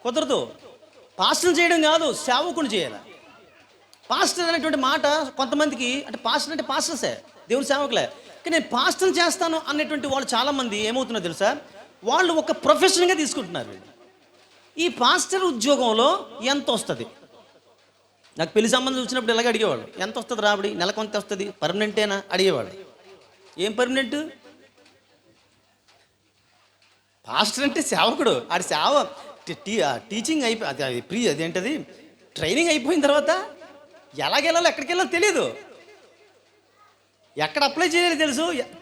A: కుదరదు. పాస్టర్ని చేయడం కాదు, సేవకుని చేయాలి. పాస్టర్ అనేటువంటి మాట కొంతమందికి అంటే పాస్టర్ అంటే పాస్టర్సే, దేవుని సేవకులే. కానీ నేను పాస్టర్ని చేస్తాను అనేటువంటి వాళ్ళు చాలామంది ఏమవుతున్నా తెలుసా, వాళ్ళు ఒక ప్రొఫెషన్గా తీసుకుంటున్నారు. ఈ పాస్టర్ ఉద్యోగంలో ఎంత వస్తుంది? నాకు పెళ్లి సంబంధం వచ్చినప్పుడు ఇలాగ అడిగేవాళ్ళు, ఎంత వస్తుంది రాబడి, నెలకు ఎంత వస్తుంది, పర్మనెంటేనా అడిగేవాళ్ళు. ఏం పర్మనెంట్? పాస్టర్ అంటే సేవకుడు. ఆడి సేవ టీచింగ్ అదేంటది ట్రైనింగ్ అయిపోయిన తర్వాత ఎలాగెళ్ళాలో ఎక్కడికి వెళ్ళాలో తెలియదు, ఎక్కడ అప్లై చేయాలి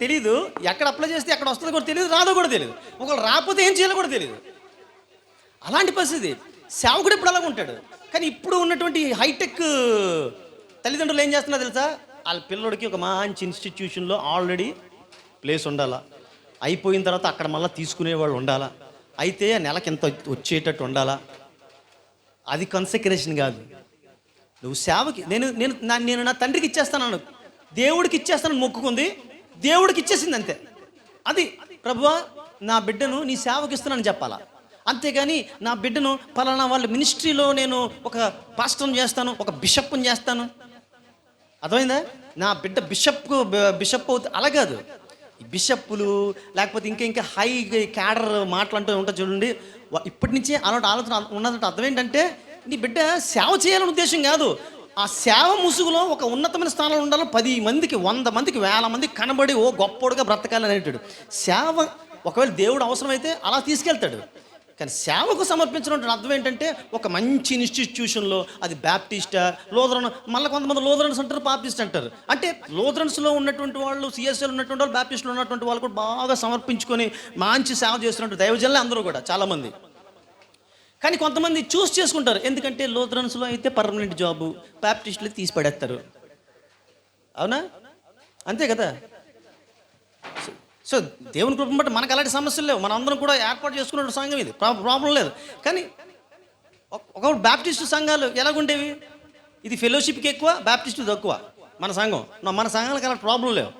A: తెలీదు, ఎక్కడ అప్లై చేస్తే ఎక్కడ వస్తుందో కూడా తెలియదు, రాదో కూడా తెలియదు, ఒకవేళ రాకపోతే ఏం చేయాలో కూడా తెలియదు. అలాంటి పరిస్థితి. సేవకుడు ఇప్పుడు అలాగ ఉంటాడు. కానీ ఇప్పుడు ఉన్నటువంటి హైటెక్ తల్లిదండ్రులు ఏం చేస్తున్నా తెలుసా, వాళ్ళ పిల్లడికి ఒక మంచి ఇన్స్టిట్యూషన్లో ఆల్రెడీ ప్లేస్ ఉండాలా, అయిపోయిన తర్వాత అక్కడ మళ్ళీ తీసుకునేవాళ్ళు ఉండాలా, అయితే నెలకి ఎంత వచ్చేటట్టు ఉండాలా. అది కన్సెక్రేషన్ కాదు. నువ్వు సేవకి నేను నా తండ్రికి ఇచ్చేస్తాను, దేవుడికి ఇచ్చేస్తానని మొక్కుకుంది, దేవుడికి ఇచ్చేసింది అంతే. అది ప్రభువా నా బిడ్డను నీ సేవకి ఇస్తున్నానని చెప్పాలా. అంతేగాని నా బిడ్డను పలానా వాళ్ళ మినిస్ట్రీలో నేను ఒక పాస్టర్ని చేస్తాను, ఒక బిషప్ని చేస్తాను, అర్థమైందా, నా బిడ్డ బిషప్ అవుతుంది, అలా కాదు. ఈ బిషప్పులు లేకపోతే ఇంకా హై క్యాడర్ మాటలు అంటూ ఉంటుంది చూడండి. ఇప్పటి నుంచే అలాంటి ఆలోచన ఉన్నదంటే అర్థం ఏంటంటే నీ బిడ్డ సేవ చేయాలనే ఉద్దేశం కాదు. ఆ సేవ ముసుగులో ఒక ఉన్నతమైన స్థానంలో ఉండాలో 10 మందికి 100 మందికి 1000 మందికి కనబడి ఓ గొప్పోడుగా బ్రతకాలని అనేటాడు. సేవ ఒకవేళ దేవుడు అవసరమైతే అలా తీసుకెళ్తాడు. కానీ సేవకు సమర్పించడం అర్థం ఏంటంటే ఒక మంచి ఇన్స్టిట్యూషన్లో, అది బ్యాప్టిస్టా లూథరన్, మళ్ళీ కొంతమంది లూథరన్స్ అంటారు, బాప్టిస్ట్ అంటారు. అంటే లూథరన్స్లో ఉన్నటువంటి వాళ్ళు, సిఎస్ఎల్ ఉన్నటువంటి వాళ్ళు, బాప్టిస్ట్లో ఉన్నటువంటి వాళ్ళు కూడా బాగా సమర్పించుకొని మంచి సేవ చేస్తున్నట్టు దైవజనులే అందరూ కూడా చాలామంది. కానీ కొంతమంది చూస్ చేసుకుంటారు, ఎందుకంటే లూథరన్స్లో అయితే పర్మనెంట్ జాబు, బాప్టిస్టులు తీసి పడేస్తారు. అవునా? అంతే కదా. సో దేవుని కృప బట్టి మనకు అలాంటి సమస్యలు లేవు. మనం అందరం కూడా ఏర్పాటు చేసుకున్న సంఘం ఇది, ప్రాబ్లం లేదు. కానీ ఒకప్పుడు బ్యాప్టిస్టు సంఘాలు ఎలాగుండేవి, ఇది ఫెలోషిప్కి ఎక్కువ, బ్యాప్టిస్టు తక్కువ. మన సంఘాలకు అలాంటి ప్రాబ్లం లేవు.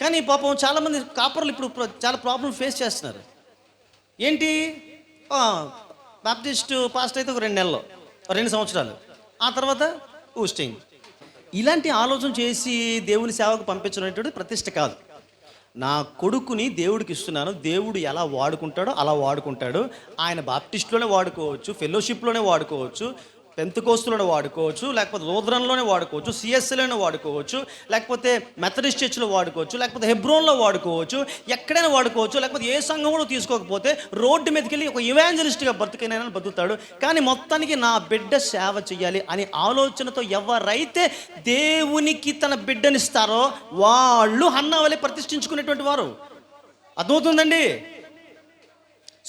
A: కానీ పాపం చాలామంది కాపర్లు ఇప్పుడు చాలా ప్రాబ్లం ఫేస్ చేస్తున్నారు. ఏంటి, బాప్టిస్టు పాస్ట్ అయితే ఒక 2 నెలలు 2 సంవత్సరాలు, ఆ తర్వాత ఊస్టింగ్. ఇలాంటి ఆలోచన చేసి దేవుని సేవకు పంపించడం అనేటువంటి ప్రతిష్ట కాదు. నా కొడుకుని దేవుడికి ఇస్తున్నాను, దేవుడు ఎలా వాడుకుంటాడో అలా వాడుకుంటాడు. ఆయన బాప్టిస్ట్లోనే వాడుకోవచ్చు, ఫెలోషిప్లోనే వాడుకోవచ్చు, పెంతెకోస్తులోనే వాడుకోవచ్చు, లేకపోతే లూథరన్లోనే వాడుకోవచ్చు, సిఎస్ఎల్లోనే వాడుకోవచ్చు, లేకపోతే మెథడిస్ట్ చర్చ్లో వాడుకోవచ్చు, లేకపోతే హెబ్రోన్లో వాడుకోవచ్చు, ఎక్కడైనా వాడుకోవచ్చు. లేకపోతే ఏ సంఘంలో తీసుకోకపోతే రోడ్డు మీదకి వెళ్ళి ఒక ఇవాంజలిస్ట్గా బతుకుతాడు. కానీ మొత్తానికి నా బిడ్డ సేవ చేయాలి అనే ఆలోచనతో ఎవరైతే దేవునికి తన బిడ్డనిస్తారో వాళ్ళు హన్నా వలె ప్రతిష్ఠించుకునేటువంటి వారు. అర్థమవుతుందండి.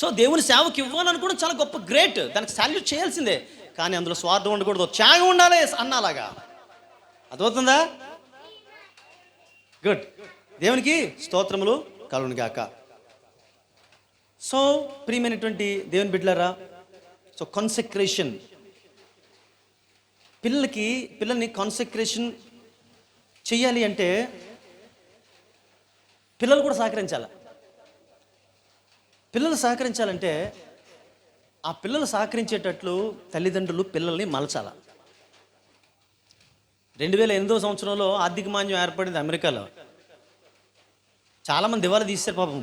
A: సో దేవుని సేవకి ఇవ్వాలనుకోవడం చాలా గొప్ప, గ్రేట్, దానికి సాల్యూట్ చేయాల్సిందే. కానీ అందులో స్వార్థం ఉండకూడదు, త్యాగం ఉండాలి అన్నలాగా. అర్థమవుతుందా? గుడ్. దేవునికి స్తోత్రములు కలుగును గాక. సో ప్రియమైనటువంటి దేవుని బిడ్డలారా, సో కాన్సెక్రేషన్, పిల్లల్ని కాన్సెక్రేషన్ చెయ్యాలి అంటే పిల్లలు కూడా సహకరించాలి. పిల్లలు సహకరించాలంటే ఆ పిల్లలు సహకరించేటట్లు తల్లిదండ్రులు పిల్లల్ని మలచాల. 2008 సంవత్సరంలో ఆర్థిక మాంద్యం ఏర్పడింది అమెరికాలో. చాలామంది దివాలా తీసేశారు. పాపం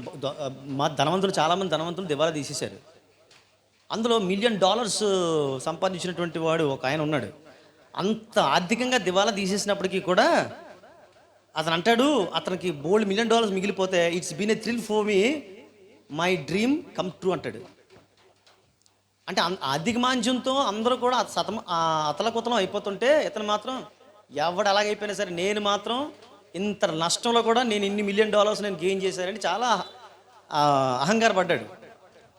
A: చాలామంది ధనవంతులు దివాలా తీసేశారు. అందులో $1 మిలియన్ సంపాదించినటువంటి వాడు ఒక ఆయన ఉన్నాడు. అంత ఆర్థికంగా దివాలా తీసేసినప్పటికీ కూడా అతను అంటాడు, అతనికి $1,000,000 మిగిలిపోతే it's been a thrill for me, my dream come true అంటాడు. అంటే ఆర్థిక మాంద్యంతో అందరూ కూడా అతలకుతలం అయిపోతుంటే ఇతను మాత్రం ఎవడు ఎలాగైపోయినా సరే నేను మాత్రం ఇంత నష్టంలో కూడా నేను ఇన్ని $1,000,000 నేను గెయిన్ చేశానని చాలా అహంకారపడ్డాడు.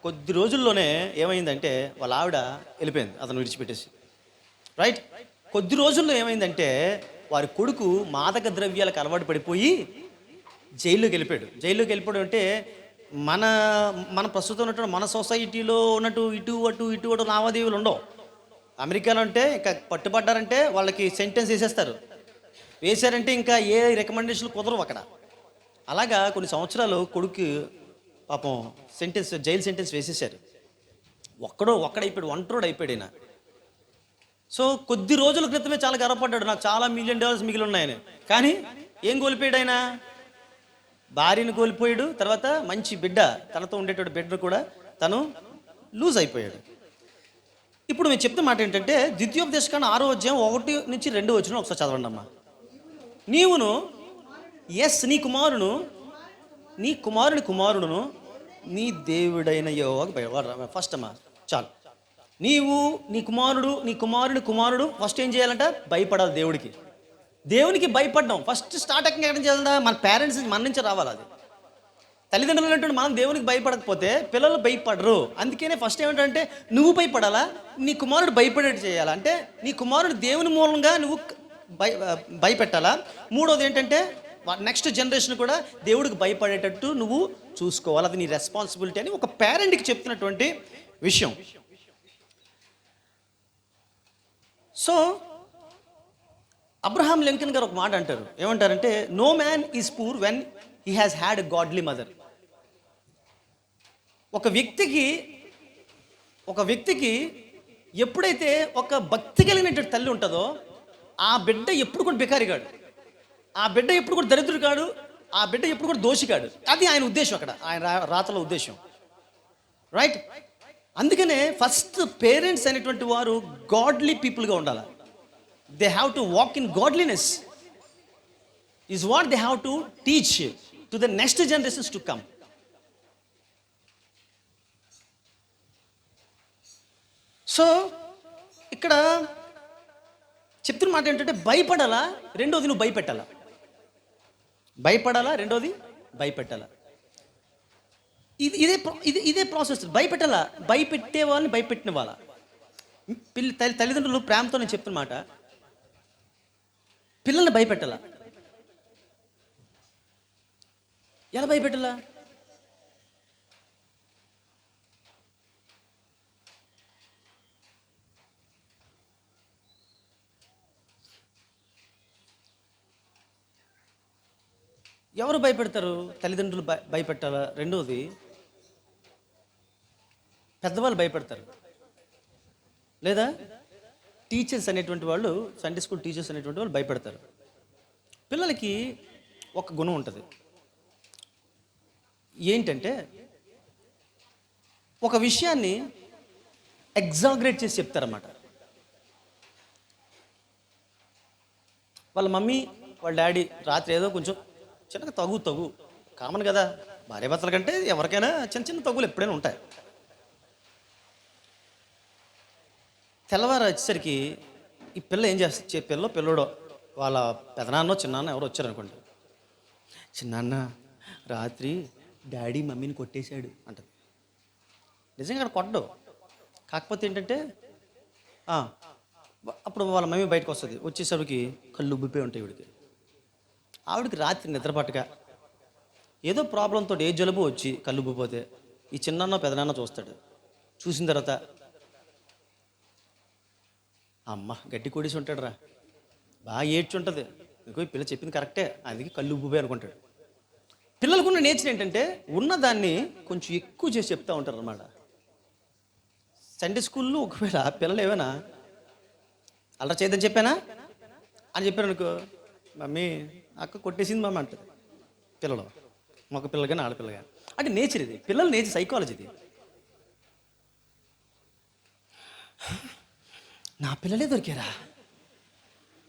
A: కొద్ది రోజుల్లోనే ఏమైందంటే వాళ్ళ ఆవిడ వెళ్ళిపోయింది అతను విడిచిపెట్టేసి. రైట్. కొద్ది రోజుల్లో ఏమైందంటే వారి కొడుకు మాదక ద్రవ్యాలకు అలవాటు పడిపోయి జైల్లోకి వెళ్ళిపోయాడు. జైల్లోకి వెళ్ళిపోవడం అంటే మన మన ప్రస్తుతం ఉన్నటువంటి మన సొసైటీలో ఉన్నట్టు ఇటు అటు లావాదేవీలు ఉండవు. అమెరికాలో అంటే ఇంకా పట్టుబడ్డారంటే వాళ్ళకి సెంటెన్స్ వేసారంటే ఇంకా ఏ రికమెండేషన్లు కుదరవు అక్కడ. అలాగా కొన్ని సంవత్సరాలు కొడుకు పాపం జైలు సెంటెన్స్ వేసేసారు. ఒక్కడైపోయాడు, ఒంటరోడు అయిపోయాడు ఈయన. సో కొద్ది రోజుల క్రితమే చాలా గర్వపడ్డాడు, నాకు చాలా $1,000,000 మిగిలి ఉన్నాయని. కానీ ఏం కోల్పోయాడు ఆయన? భార్యను కోల్పోయాడు. తర్వాత మంచి బిడ్డ, తనతో ఉండేటువంటి బిడ్డ కూడా తను లూజ్ అయిపోయాడు. ఇప్పుడు మేము చెప్తున్న మాట ఏంటంటే ద్వితీయోపదేశకాండం 6వ అధ్యాయం 1 నుంచి 2 వచనం ఒకసారి చదవండి అమ్మా. నీవును నీ కుమారుడును నీ దేవుడైన యెహోవాకు ఫస్ట్ అమ్మా చాలు. నీవు నీ కుమారుడు ఫస్ట్ ఏం చేయాలంట? భయపడాలి దేవునికి భయపడ్డాం. ఫస్ట్ స్టార్ట్ ఎక్కడ చేయాలంట? మన పేరెంట్స్ మన నుంచి రావాలి. అది తల్లిదండ్రులు అంటే మనం దేవునికి భయపడకపోతే పిల్లలు భయపడరు. అందుకనే ఫస్ట్ ఏమిటంటే నువ్వు భయపడాలా, నీ కుమారుడు భయపడేట్టు చేయాలా. అంటే నీ కుమారుడు దేవుని మూలంగా నువ్వు భయపెట్టాలా. మూడోది ఏంటంటే నెక్స్ట్ జనరేషన్ కూడా దేవుడికి భయపడేటట్టు నువ్వు చూసుకోవాలి. అది నీ రెస్పాన్సిబిలిటీ అని ఒక పేరెంట్కి చెప్తున్నటువంటి విషయం. సో అబ్రహాం లింకన్ గారు ఒక మాట అంటారు. ఏమంటారంటే no man is poor when he has had a godly mother. ఒక వ్యక్తికి ఎప్పుడైతే ఒక భక్తి కలిగినటువంటి తల్లి ఉంటుందో ఆ బిడ్డ ఎప్పుడు కూడా బికారిగాడు, ఆ బిడ్డ ఎప్పుడు కూడా దరిద్రుడు కాడు, ఆ బిడ్డ ఎప్పుడు కూడా దోషిగాడు. అది ఆయన ఉద్దేశం, అక్కడ ఆయన రాతలో ఉద్దేశం. రైట్. అందుకనే ఫస్ట్ పేరెంట్స్ అనేటువంటి వారు గాడ్లీ పీపుల్గా ఉండాలి. They have to walk in godliness is what they have to teach to the next generations to come. So ఇక్కడ చెప్తున్న మాట ఏంటంటే భయపడాలా, రెండోది నువ్వు భయపెట్టాలా. రెండోది భయపెట్టాలా. ఇదే ప్రాసెస్. భయపెట్టాలా, భయపెట్టే వాళ్ళని భయపెట్టిన వాళ్ళ తల్లిదండ్రులు ప్రేమతో నేను చెప్తున్న మాట, పిల్లల్ని భయపెట్టాలా. ఎలా భయపెట్టాలా? ఎవరు భయపెడతారు? తల్లిదండ్రులు భయపెట్టాలా. రెండోది పెద్దవాళ్ళు భయపెడతారు, లేదా టీచర్స్ అనేటువంటి వాళ్ళు, సండే స్కూల్ టీచర్స్ అనేటువంటి వాళ్ళు భయపెడతారు. పిల్లలకి ఒక గుణం ఉంటుంది. ఏంటంటే ఒక విషయాన్ని ఎగ్జాగరేట్ చేసి చెప్తారన్నమాట. వాళ్ళ మమ్మీ వాళ్ళ డాడీ రాత్రి ఏదో కొంచెం చిన్నగా తగు కామన్ కదా, భార్యాభర్తల కంటే ఎవరికైనా చిన్న తగులు ఎప్పుడైనా ఉంటాయి. తెల్లవారు వచ్చేసరికి ఈ పిల్ల ఏం చేస్తే పిల్లడో వాళ్ళ పెదనాన్నో చిన్నాన్న ఎవరో వచ్చారనుకోండి, చిన్నాన్న రాత్రి డాడీ మమ్మీని కొట్టేశాడు అంటది. నిజంగా అక్కడ కొట్టడు, కాకపోతే ఏంటంటే అప్పుడు వాళ్ళ మమ్మీ బయటకు వస్తుంది. వచ్చేసరికి కళ్ళు ఉబ్బిపోయి ఉంటాయి వీడికి. ఆవిడకి రాత్రి నిద్రపట్టక ఏదో ప్రాబ్లంతో ఏ జలుబు వచ్చి కళ్ళు ఉబ్బిపోతే ఈ చిన్నాన్న పెదనాన్న చూస్తాడు. చూసిన తర్వాత అమ్మ గడ్డి కొడేసి ఉంటాడు రా, బాగా ఏడ్చి ఉంటుంది, ఇంకో ఈ పిల్ల చెప్పింది కరెక్టే, అందుకే కళ్ళు ఉబ్బిపోయి అనుకుంటాడు. పిల్లలకున్న నేచర్ ఏంటంటే ఉన్నదాన్ని కొంచెం ఎక్కువ చేసి చెప్తూ ఉంటారు అన్నమాట. సండే స్కూల్లో ఒకవేళ పిల్లలు ఏమైనా అలా చేయదని చెప్పానా అని చెప్పారు అనుకో, మమ్మీ అక్క కొట్టేసింది మమ్మీ అంటుంది. పిల్లలు మగ పిల్లలు కానీ ఆడపిల్ల కానీ, అంటే నేచర్ ఇది, పిల్లల నేచర్, సైకాలజీ ఇది. నా పిల్లలే దొరికారా,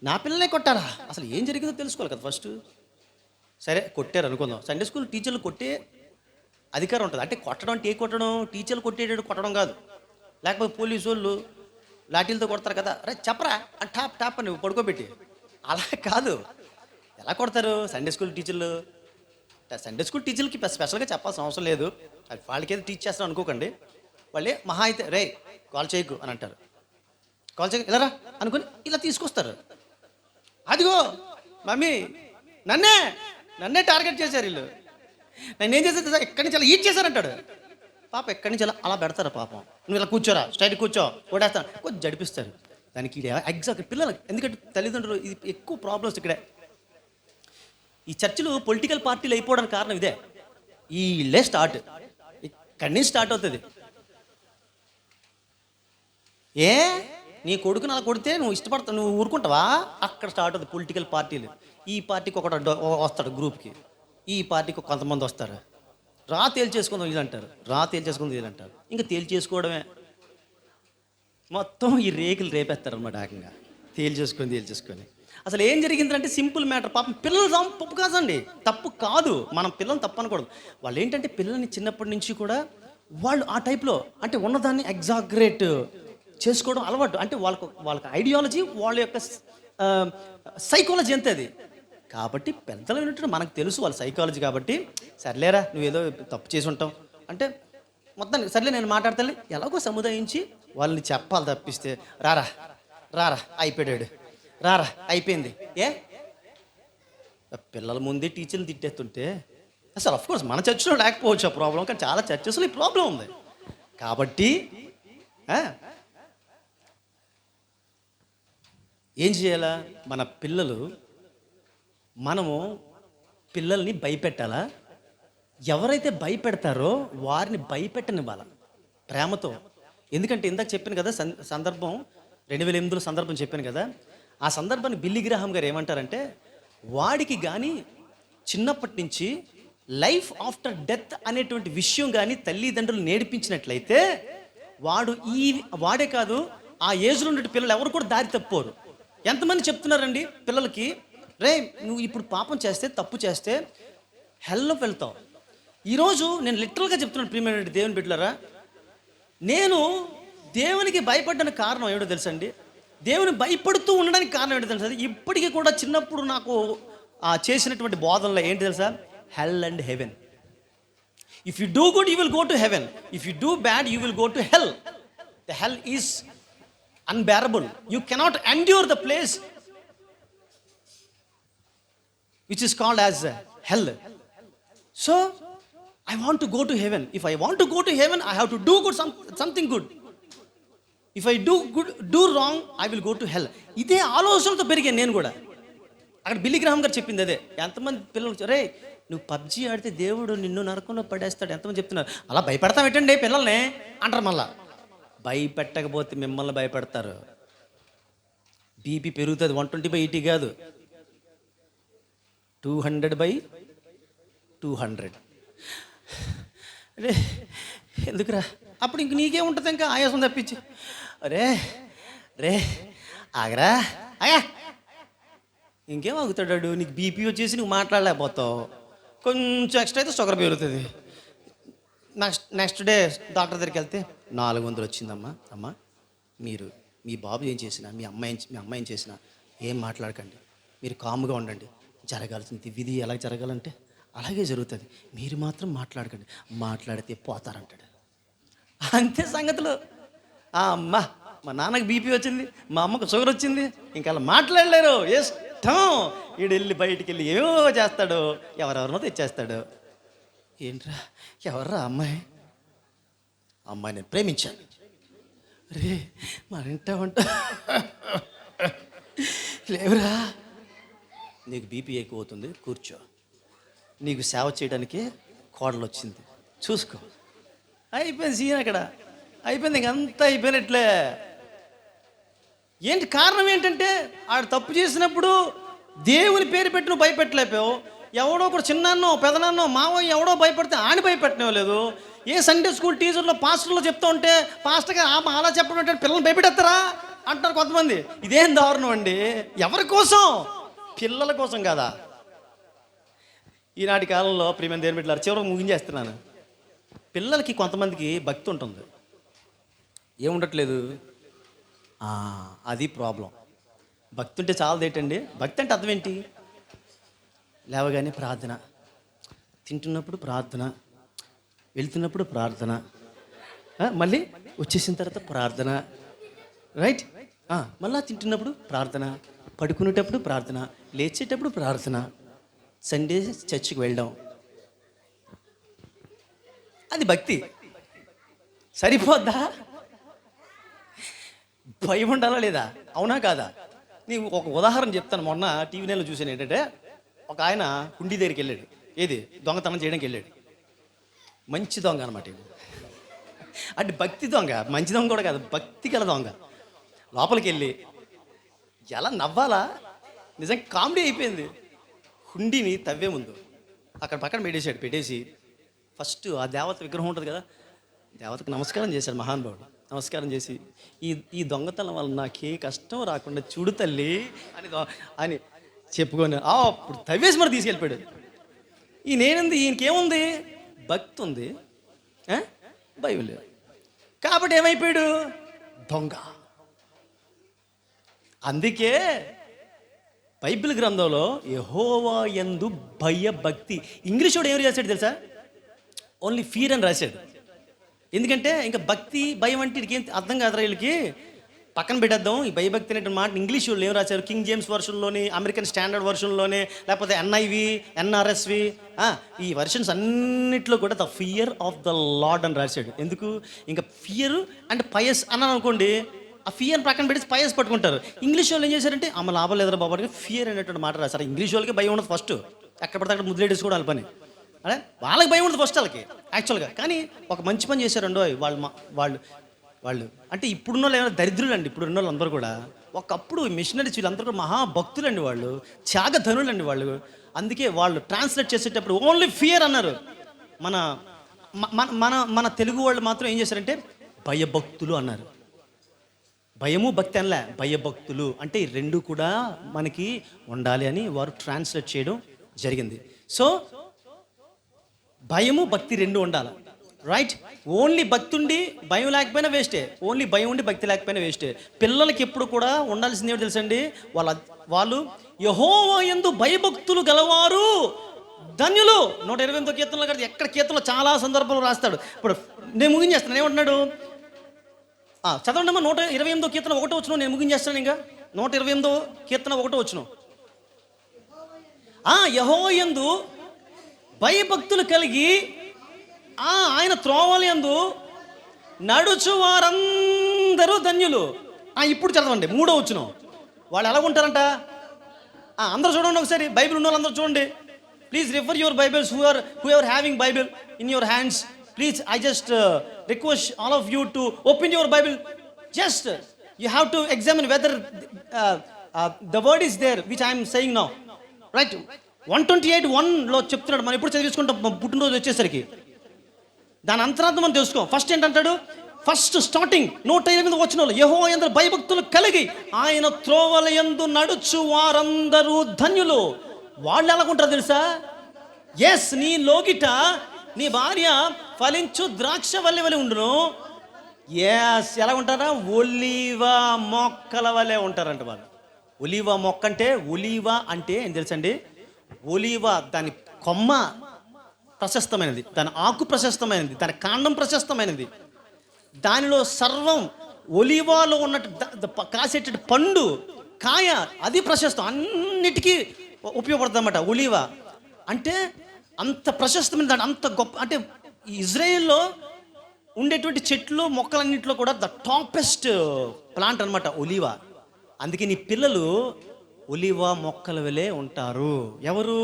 A: నా పిల్లల్నే కొట్టారా? అసలు ఏం జరిగిందో తెలుసుకోవాలి కదా ఫస్ట్. సరే కొట్టారు అనుకుందాం. సండే స్కూల్ టీచర్లు కొట్టే అధికారం ఉంటుంది. అంటే కొట్టడం అంటే ఏ కొట్టడం? టీచర్లు కొట్టేటట్టు కొట్టడం కాదు. లేకపోతే పోలీసు వాళ్ళు లాఠీలతో కొడతారు కదా, రే చెప్పరా అని టాప్ టాప్ అని పడుకోబెట్టి, అలా కాదు. ఎలా కొడతారు సండే స్కూల్ టీచర్లు? సండే స్కూల్ టీచర్లకి స్పెషల్గా చెప్పాల్సిన అవసరం లేదు. అది వాళ్ళకేదో టీచ్ చేస్తాం అనుకోకండి. వాళ్ళే మహా అయితే రే కాల్ చేయకు అని అంటారు. కాల్ చేయకు ఇలా రా అనుకుని ఇలా తీసుకొస్తారు. అదిగో మమ్మీ నన్నే నన్నే టార్గెట్ చేశారు వీళ్ళు, నన్ను ఏం చేశారు ఎక్కడి నుంచి అలా ఈట్ చేశారంటాడు. పాప ఎక్కడి నుంచి అలా పెడతారు పాపం. నువ్వు ఇలా కూర్చోరా, స్ట్రైట్ కూర్చో, కొడేస్తాను, కొంచెం జడిపిస్తారు. దానికి ఎగ్జాక్ట్ పిల్లలు. ఎందుకంటే తల్లిదండ్రులు ఇది ఎక్కువ ప్రాబ్లమ్స్ ఇక్కడే. ఈ చర్చలు పొలిటికల్ పార్టీలు అయిపోవడానికి కారణం ఇదే. వీళ్ళే స్టార్ట్, ఇక్కడి నుంచి స్టార్ట్ అవుతుంది. ఏ నీ కొడుకుని అలా కొడితే నువ్వు ఇష్టపడతావు, నువ్వు ఊరుకుంటావా? అక్కడ స్టార్ట్ అవుతుంది పొలిటికల్ పార్టీలు. ఈ పార్టీకి ఒకటి వస్తాడు గ్రూప్కి, ఈ పార్టీకి కొంతమంది వస్తారు. రా తేల్చేసుకుందాం వీళ్ళు అంటారు, రా తేల్చేసుకుందాం వీళ్ళు అంటారు. ఇంకా తేల్చేసుకోవడమే. మొత్తం ఈ రేకులు రేపేస్తారు అనమాట. ఏకంగా తేల్చేసుకొని అసలు ఏం జరిగిందంటే సింపుల్ మ్యాటర్. పాపం పిల్లలు తప్పు కాదండి, తప్పు కాదు. మనం పిల్లల్ని తప్పు అనకూడదు. వాళ్ళు ఏంటంటే పిల్లల్ని చిన్నప్పటి నుంచి కూడా వాళ్ళు ఆ టైప్లో అంటే ఉన్నదాన్ని ఎగ్జాగ్రేట్ చేసుకోవడం అలవాటు. అంటే వాళ్ళకి ఐడియాలజీ, వాళ్ళ యొక్క సైకాలజీ అంతే అది. కాబట్టి పెద్దలు విన్నట్టు మనకు తెలుసు వాళ్ళ సైకాలజీ. కాబట్టి సర్లేరా నువ్వేదో తప్పు చేసి ఉంటావు అంటే మొత్తానికి సర్లే నేను మాట్లాడతాను ఎలాగో సముదాయించి వాళ్ళని చెప్పాలి. తప్పిస్తే రారా రారా అయిపోయాడు, రారా అయిపోయింది. పిల్లల ముందే టీచర్లు తిట్టేస్తుంటే అసలు అఫ్కోర్స్ మన చర్చలో లేకపోవచ్చు ఆ ప్రాబ్లం, కానీ చాలా చర్చస్లో ఈ ప్రాబ్లం ఉంది. కాబట్టి ఏం చేయాలా? మన మనము పిల్లల్ని భయపెట్టాలా? ఎవరైతే భయపెడతారో వారిని భయపెట్టనివ్వాల ప్రేమతో. ఎందుకంటే ఇందాక చెప్పాను కదా సందర్భం, 2008లో సందర్భం చెప్పాను కదా. ఆ సందర్భాన్ని బిల్లీ గ్రాహం గారు ఏమంటారంటే, వాడికి కానీ చిన్నప్పటి నుంచి లైఫ్ ఆఫ్టర్ డెత్ అనేటువంటి విషయం కానీ తల్లిదండ్రులు నేర్పించినట్లయితే వాడే కాదు ఆ ఏజ్లో ఉన్న పిల్లలు ఎవరు కూడా దారి తప్పోరు. ఎంతమంది చెప్తున్నారండి పిల్లలకి, రే నువ్వు ఇప్పుడు పాపం చేస్తే, తప్పు చేస్తే హెల్లోకి వెళ్తావు. ఈరోజు నేను లిటరల్గా చెప్తున్నాను ప్రియమైన దేవుని బిడ్డలారా, నేను దేవునికి భయపడ్డానికి కారణం ఏమిటో తెలుసండి? దేవుని భయపడుతూ ఉండడానికి కారణం ఏంటో తెలుసా? ఇప్పటికీ కూడా చిన్నప్పుడు నాకు చేసినటువంటి బోధనలో ఏంటి తెలుసా? Hell and heaven. If you do good you will go to heaven, if you do bad you will go to hell. The hell is unbearable. You cannot endure the place which is called as hell. So I want to go to heaven. If I want to go to heaven, I have to do good, something good. If I do wrong, I will go to hell. ఇదే ఆలోచనతో పెరిగాను నేను కూడా. అక్కడ Billy Graham గారు చెప్పింది అదే. ఎంతమంది పిల్లలు రే నువ్వు పబ్జీ ఆడితే దేవుడు నిన్ను నరకంలో పడేస్తాడు, ఎంతమంది చెప్తున్నారు. అలా భయపడతాం ఏంటండి పిల్లల్ని అంటారు. మళ్ళా భయపెట్టకపోతే మిమ్మల్ని భయపెడతారు. బీపీ పెరుగుతుంది. 120/80 కాదు, 200/200. అరే ఎందుకురా? అప్పుడు ఇంక నీకే ఉంటుంది ఇంకా ఆయాసం తప్పించి. అరే రే ఆగరా ఆగా, ఇంకేం ఆగుతాడు? నీకు బీపీ వచ్చేసి నువ్వు మాట్లాడలేకపోతావు. కొంచెం ఎక్స్ట్రా అయితే షుగర్ పెరుగుతుంది. నెక్స్ట్ డే డాక్టర్ దగ్గరికి వెళ్తే 400 వచ్చిందమ్మా. అమ్మ మీరు మీ బాబు ఏం చేసినా, మీ అమ్మాయి ఏం చేసినా ఏం మాట్లాడకండి, మీరు కామ్గా ఉండండి. జరగాల్సింది విధి ఎలా జరగాలంటే అలాగే జరుగుతుంది, మీరు మాత్రం మాట్లాడకండి, మాట్లాడితే పోతారంటాడు. అంతే సంగతులు. అమ్మ మా నాన్నకి బీపీ వచ్చింది, మా అమ్మకు షుగర్ వచ్చింది, ఇంకా అలా మాట్లాడలేరు. ఇష్టం వీడు వెళ్ళి బయటికి వెళ్ళి ఏమో చేస్తాడు, ఎవరెవరినో తెచ్చేస్తాడు. ఏంట్రా ఎవర్రా అమ్మాయి? నేను ప్రేమించాను. రే మరింట వంట లేవురా, నీకు బీపీ ఎక్కువ అవుతుంది, కూర్చో, నీకు సేవ చేయడానికి కోడలు వచ్చింది, చూసుకో. అయిపోయింది సీన్ అక్కడ, అయిపోయింది, ఇంకంతా అయిపోయినట్లే. ఏంటి కారణం ఏంటంటే ఆడు తప్పు చేసినప్పుడు దేవుని పేరు పెట్టి నువ్వు భయపెట్టలేకపోయావు. ఎవడో ఒకడు చిన్నాన్నో పెదనాన్నో మావో ఎవడో భయపడితే ఆని భయపెట్టలేదు. ఏ సండే స్కూల్ టీచర్లో పాస్టర్లో చెప్తూ ఉంటే పాస్టర్గా అలా చెప్పడం అంటే పిల్లల్ని భయపెడతారా? అంటారు కొంతమంది. ఇదేం దారుణం అండి. ఎవరి కోసం? పిల్లల కోసం కదా. ఈనాటి కాలంలో ప్రియమైన దేవుని బిడ్డలారా, చివరికి ముగించేస్తున్నాను. పిల్లలకి కొంతమందికి భక్తి ఉంటుంది, ఏముండట్లేదు. అది ప్రాబ్లం. భక్తి ఉంటే చాలదేంటండి. భక్తి అంటే అర్థం ఏంటి? లేవగానే ప్రార్థన, తింటున్నప్పుడు ప్రార్థన, వెళ్తున్నప్పుడు ప్రార్థన, మళ్ళీ వచ్చేసిన తర్వాత ప్రార్థన, రైట్? మళ్ళీ తింటున్నప్పుడు ప్రార్థన, పడుకునేటప్పుడు ప్రార్థన, లేచేటప్పుడు ప్రార్థన, సండే చర్చికి వెళ్ళడం. అది భక్తి. సరిపోద్దా? భయం ఉండాలా లేదా? అవునా కాదా? నీకు ఒక ఉదాహరణ చెప్తాను. మొన్న టీవీ నైన్లో చూసాను. ఏంటంటే ఒక ఆయన హుండీ దగ్గరికి వెళ్ళాడు. ఏది? దొంగతనం చేయడానికి వెళ్ళాడు. మంచి దొంగ అనమాట. అంటే భక్తి దొంగ, మంచి దొంగ కూడా కాదు, భక్తి గల దొంగ. లోపలికి వెళ్ళి ఎలా నవ్వాలా, నిజంగా కామెడీ అయిపోయింది. హుండీని తవ్వే ముందు అక్కడ పక్కన పెట్టేసి ఫస్ట్ ఆ దేవత విగ్రహం ఉంటుంది కదా, దేవతకు నమస్కారం చేశాడు మహానుభావుడు. నమస్కారం చేసి, ఈ దొంగతనం వల్ల నాకే కష్టం రాకుండా చూడు తల్లి అని చెప్పుకొని అప్పుడు తవ్వేసి మరి తీసుకెళ్ళిపోయాడు. ఈయనకేముంది? భక్తి ఉంది, బైబిల్. కాబట్టి ఏమైపోయాడు? దొంగ. అందుకే బైబిల్ గ్రంథంలో యెహోవా యందు భయభక్తి, ఇంగ్లీష్ వాడు ఏమి రాశాడు తెలుసా? ఓన్లీ ఫియర్ అని రాశాడు. ఎందుకంటే ఇంకా భక్తి భయం అంటే వీడికి ఏం అర్థం కాదు. వీళ్ళకి పక్కన పెట్టేద్దాం. ఈ భయభక్తి అనే మాట ఇంగ్లీష్ వాళ్ళు ఏం రాశారు? కింగ్ జేమ్స్ వర్షన్లోని, అమెరికన్ స్టాండర్డ్ వర్షన్లోనే, లేకపోతే NIV, NRSV, ఈ వర్షన్స్ అన్నిట్లో కూడా the fear of the lord అని రాశాడు. ఎందుకు? ఇంకా ఫియర్ అంటే పయస్ అన్నాను అనుకోండి, ఆ ఫియర్ ప్రక్కన పెట్టి పయస్ పట్టుకుంటారు. ఇంగ్లీష్ వాళ్ళు ఏం చేశారంటే అమ్మ లాభం లేదురా బాబు ఫియర్ అనేటువంటి మాట రాశారు. ఇంగ్లీష్ వాళ్ళకి భయం ఉండదు ఫస్ట్, ఎక్కడ పడితే అక్కడ ముద్రేటేసుకోవడం పని. అదే వాళ్ళకి భయం ఉండదు ఫస్ట్ వాళ్ళకి యాక్చువల్గా. కానీ ఒక మంచి పని చేశారండో వాళ్ళు అంటే ఇప్పుడున్న వాళ్ళు ఏమైనా దరిద్రులు అండి. ఇప్పుడు ఉన్న వాళ్ళందరూ కూడా ఒకప్పుడు మిషనరీస్ వీళ్ళందరూ కూడా మహాభక్తులు అండి. వాళ్ళు త్యాగధనులు అండి వాళ్ళు. అందుకే వాళ్ళు ట్రాన్స్లేట్ చేసేటప్పుడు ఓన్లీ ఫియర్ అన్నారు. మన మన మన తెలుగు వాళ్ళు మాత్రం ఏం చేశారంటే భయభక్తులు అన్నారు. భయము భక్తి అనలే, భయభక్తులు అంటే ఈ రెండు కూడా మనకి ఉండాలి అని వారు ట్రాన్స్లేట్ చేయడం జరిగింది. సో భయము భక్తి రెండు ఉండాలి, రైట్? ఓన్లీ భక్తి ఉండి భయం లేకపోయినా వేస్టే, ఓన్లీ భయం ఉండి భక్తి లేకపోయినా వేస్టే. పిల్లలకి ఎప్పుడు కూడా ఉండాల్సింది ఏమిటి తెలుసండి? వాళ్ళు యెహోవా యందు భయభక్తులు గలవారు ధన్యులు. 128వ కీర్తనలో కదా, ఎక్కడ కీర్తనలో చాలా సందర్భంలో రాస్తాడు. ఇప్పుడు నేను ముగించేస్తాను. ఏమంటున్నాడు? చదవండి అమ్మా. 128వ కీర్తన 1వ వచనం. నేను ముగించేస్తాను. ఇంకా 128వ కీర్తన 1వ వచనం. యెహోవా యందు భయభక్తులు కలిగి ఆయన త్రోవల యందు నడుచు వారందరూ ధన్యులు. ఇప్పుడు చదవండి 3వ వచనం. వాళ్ళు ఎలా ఉంటారంట? అందరూ చూడండి ఒకసారి. బైబిల్ ఉన్న వాళ్ళందరూ చూడండి. Please refer your Bibles. Who ever having Bible in your hands, please, I just request all of you to open your Bible. Just you have to examine whether the word is there which I am saying now, right? 128:1 లో చెప్తున్నాడు. మనం ఎప్పుడు చదివించుకుంటాం పుట్టినరోజు వచ్చేసరికి. దాని అంతరార్థం మనం తెలుసుకో. ఫస్ట్ ఏంటంటాడు? ఫస్ట్ స్టార్టింగ్ 128వ వచనంలో యెహోవా యందు భయభక్తులు కలిగి ఆయన త్రోవల యందు నడుచు వారందరూ ధన్యులు. వాళ్ళు ఎలాగుంటారు తెలుసా? ఎస్, నీ లోగిట నీ భార్య ఫలించు ద్రాక్ష వల్లే వలె ఉండును. ఎస్, ఎలా ఉంటారా? ఒలీవ మొక్కల వలె ఉంటారంట వాళ్ళు. ఒలీవ మొక్క అంటే, ఒలీవ అంటే ఏం తెలుసండి? ఒలీవ దాని కొమ్మ ప్రశస్తమైనది, దాని ఆకు ప్రశస్తమైనది, దాని కాండం ప్రశస్తమైనది, దానిలో సర్వం ఒలీవాలో ఉన్నట్టు కాసేట పండు కాయ అది ప్రశస్తం, అన్నిటికీ ఉపయోగపడుతుంది అన్నమాట. ఒలీవ అంటే అంత ప్రశస్తమైన దాని అంత గొప్ప. అంటే ఇజ్రాయెల్లో ఉండేటువంటి చెట్లు మొక్కలన్నింటిలో కూడా ద టాపెస్ట్ ప్లాంట్ అనమాట ఒలీవ. అందుకే నీ పిల్లలు ఒలీవ మొక్కల వలె ఉంటారు. ఎవరు?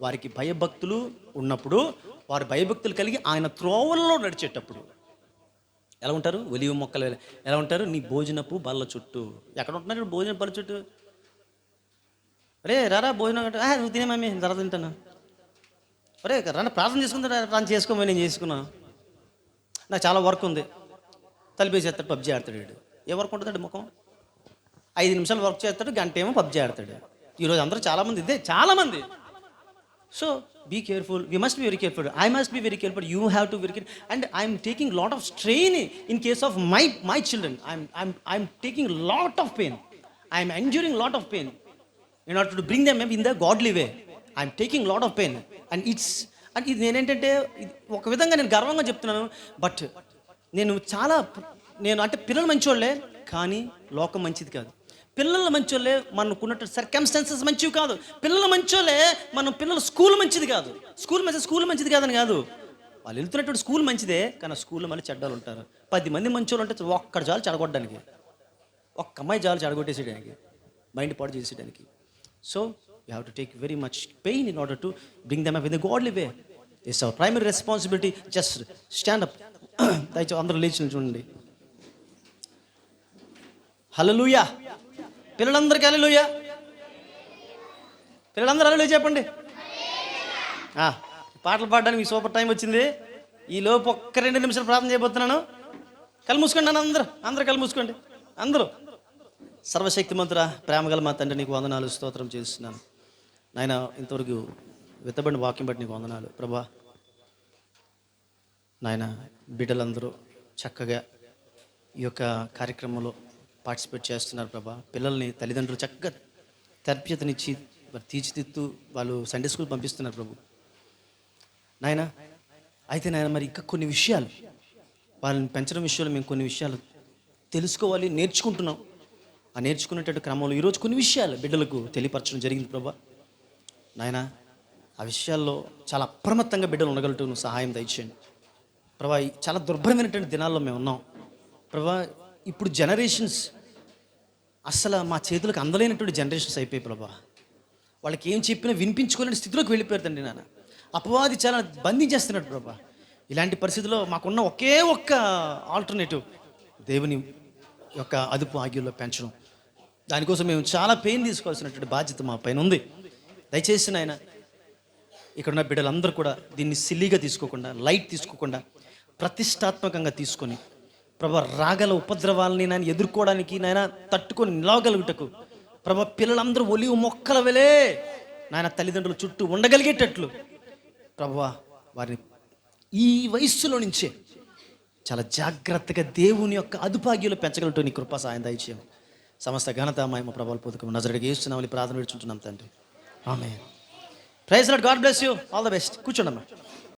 A: వారికి భయభక్తులు ఉన్నప్పుడు, వారు భయభక్తులు కలిగి ఆయన త్రోవల్లో నడిచేటప్పుడు ఎలా ఉంటారు? ఒలీవ మొక్కల వలె. ఎలా ఉంటారు? నీ భోజనపు బల్ల చుట్టూ. ఎక్కడ ఉంటున్నారు భోజనపు బల్ల చుట్టూ? అరే రారా భోజనం అంటే, నువ్వు తినే మమ్మీ తర్వాత తింటాను. అరే రండి ప్రార్థన చేసుకుంటా, ప్రార్థన చేసుకోమని నేను చేసుకున్నాను, నాకు చాలా వర్క్ ఉంది. తలిపేసేస్తాడు, పబ్జీ ఆడతాడు వీడు. ఏ వర్క్ ఉంటుందండి ముఖం? 5 నిమిషాలు వర్క్ చేస్తాడు, గంట ఏమో పబ్జీ ఆడతాడు. ఈరోజు అందరూ చాలామంది ఇదే, చాలామంది. So be careful, we must be very careful, I must be very careful, you have to be very careful. And I'm taking lot of strain in case of my children. I'm taking lot of pain, I'm enduring lot of pain in order to bring them in the godly way. I'm taking lot of pain, and ఇది నేనేంటంటే ఒక విధంగా నేను గర్వంగా చెప్తున్నాను. But నేను అంటే పిల్లలు మంచోళ్ళే, కానీ లోకం మంచిది కాదు. పిల్లలు మంచోళ్ళే, మనకున్నట్టు సర్కమ్స్టాన్సెస్ మంచివి కాదు. పిల్లలు మంచోళ్ళే, పిల్లల స్కూల్ మంచిది కాదు. స్కూల్ మంచిది కాదని కాదు, వాళ్ళు వెళ్తున్నటువంటి స్కూల్ మంచిదే, కానీ స్కూల్లో మళ్ళీ చెడ్డలు ఉంటారు. 10 మంది మంచోళ్ళు ఉంటే ఒక్కడు చాలు చెడగొట్టడానికి, ఒక్క అమ్మాయి చాలు చెడగొట్టేసేయడానికి, మైండ్ పాడు చేసేయడానికి. So you have to take very much pain in order to bring them up in the godly way. It's our primary responsibility. Just stand up. దయచేసి అందరూ లేచి చూడండి. హల్లెలూయా. పిల్లలందరికీ హల్లెలూయా. పిల్లలందరూ హల్లెలూయా చెప్పండి. పాటలు పాడడానికి మీ సూపర్ టైం వచ్చింది. ఈ లోపు ఒక్క 2 నిమిషాలు ప్రార్థన చేయబోతున్నాను. కళ్ళు మూసుకోండి అన్న, అందరూ కళ్ళు మూసుకోండి. అందరూ. సర్వశక్తిమంతుడా, ప్రేమగల మా తండ్రి, నీకు వందనాలు, స్తోత్రం చేస్తున్నాను నాయన. ఇంతవరకు విత్తబడిన వాక్యం బట్టి నీకు వందనాలు ప్రభా. నాయన బిడ్డలందరూ చక్కగా ఈ యొక్క కార్యక్రమంలో పార్టిసిపేట్ చేస్తున్నారు ప్రభా. పిల్లల్ని తల్లిదండ్రులు చక్కగా తర్ప్యతనిచ్చి తీర్చిదిద్దుతూ వాళ్ళు సండే స్కూల్ పంపిస్తున్నారు ప్రభు నాయన. అయితే నాయన మరి ఇంకా కొన్ని విషయాలు వాళ్ళని పెంచడం విషయంలో మేము కొన్ని విషయాలు తెలుసుకోవాలి, నేర్చుకుంటున్నాం. ఆ నేర్చుకునేటట్టు క్రమంలో ఈరోజు కొన్ని విషయాలు బిడ్డలకు తెలియపరచడం జరిగింది ప్రభా నాయన. ఆ విషయాల్లో చాలా అప్రమత్తంగా బిడ్డలు ఉండగలటూ నువ్వు సహాయం దయచేయండి ప్రభా. చాలా దుర్భరమైనటువంటి దినాల్లో మేము ఉన్నాం ప్రభా. ఇప్పుడు జనరేషన్స్ అసలు మా చేతులకు అందలేనటువంటి జనరేషన్స్ అయిపోయి ప్రభా. వాళ్ళకి ఏం చెప్పినా వినిపించుకోలేని స్థితిలోకి వెళ్ళిపోయారు తండ్రి నాన్న. అపవాది చాలా బంధించేస్తున్నాడు ప్రభా. ఇలాంటి పరిస్థితుల్లో మాకున్న ఒకే ఒక్క ఆల్టర్నేటివ్ దేవుని యొక్క అదుపు ఆగ్యంలో పెంచడం. దానికోసం మేము చాలా పెయిన్ తీసుకోవాల్సినటువంటి బాధ్యత మా పైన ఉంది. దయచేసి నాయన ఇక్కడున్న బిడ్డలందరూ కూడా దీన్ని సిల్లీగా తీసుకోకుండా, లైట్ తీసుకోకుండా, ప్రతిష్టాత్మకంగా తీసుకొని ప్రభా రాగల ఉపద్రవాలని నాయన ఎదుర్కోవడానికి నాయన తట్టుకొని నిలవగలుగుటకు ప్రభా పిల్లలందరూ ఒలివు మొక్కల వెలే నాయన తల్లిదండ్రుల చుట్టూ ఉండగలిగేటట్లు ప్రభా వారిని ఈ వయస్సులో నుంచే చాలా జాగ్రత్తగా దేవుని యొక్క అదుపాగ్యంలో పెంచగలటూ నీ కృపా సాయం దయచేయం. సమస్త ఘనత మహిమ ప్రభావాలు పొందుకు నజరేయుడికి యేసు నామములో ప్రార్థన పెట్టుకుంటున్నాం తండ్రి. ఆమేన్. Praise Lord. God bless you. All the best. కూర్చోండి అమ్మా.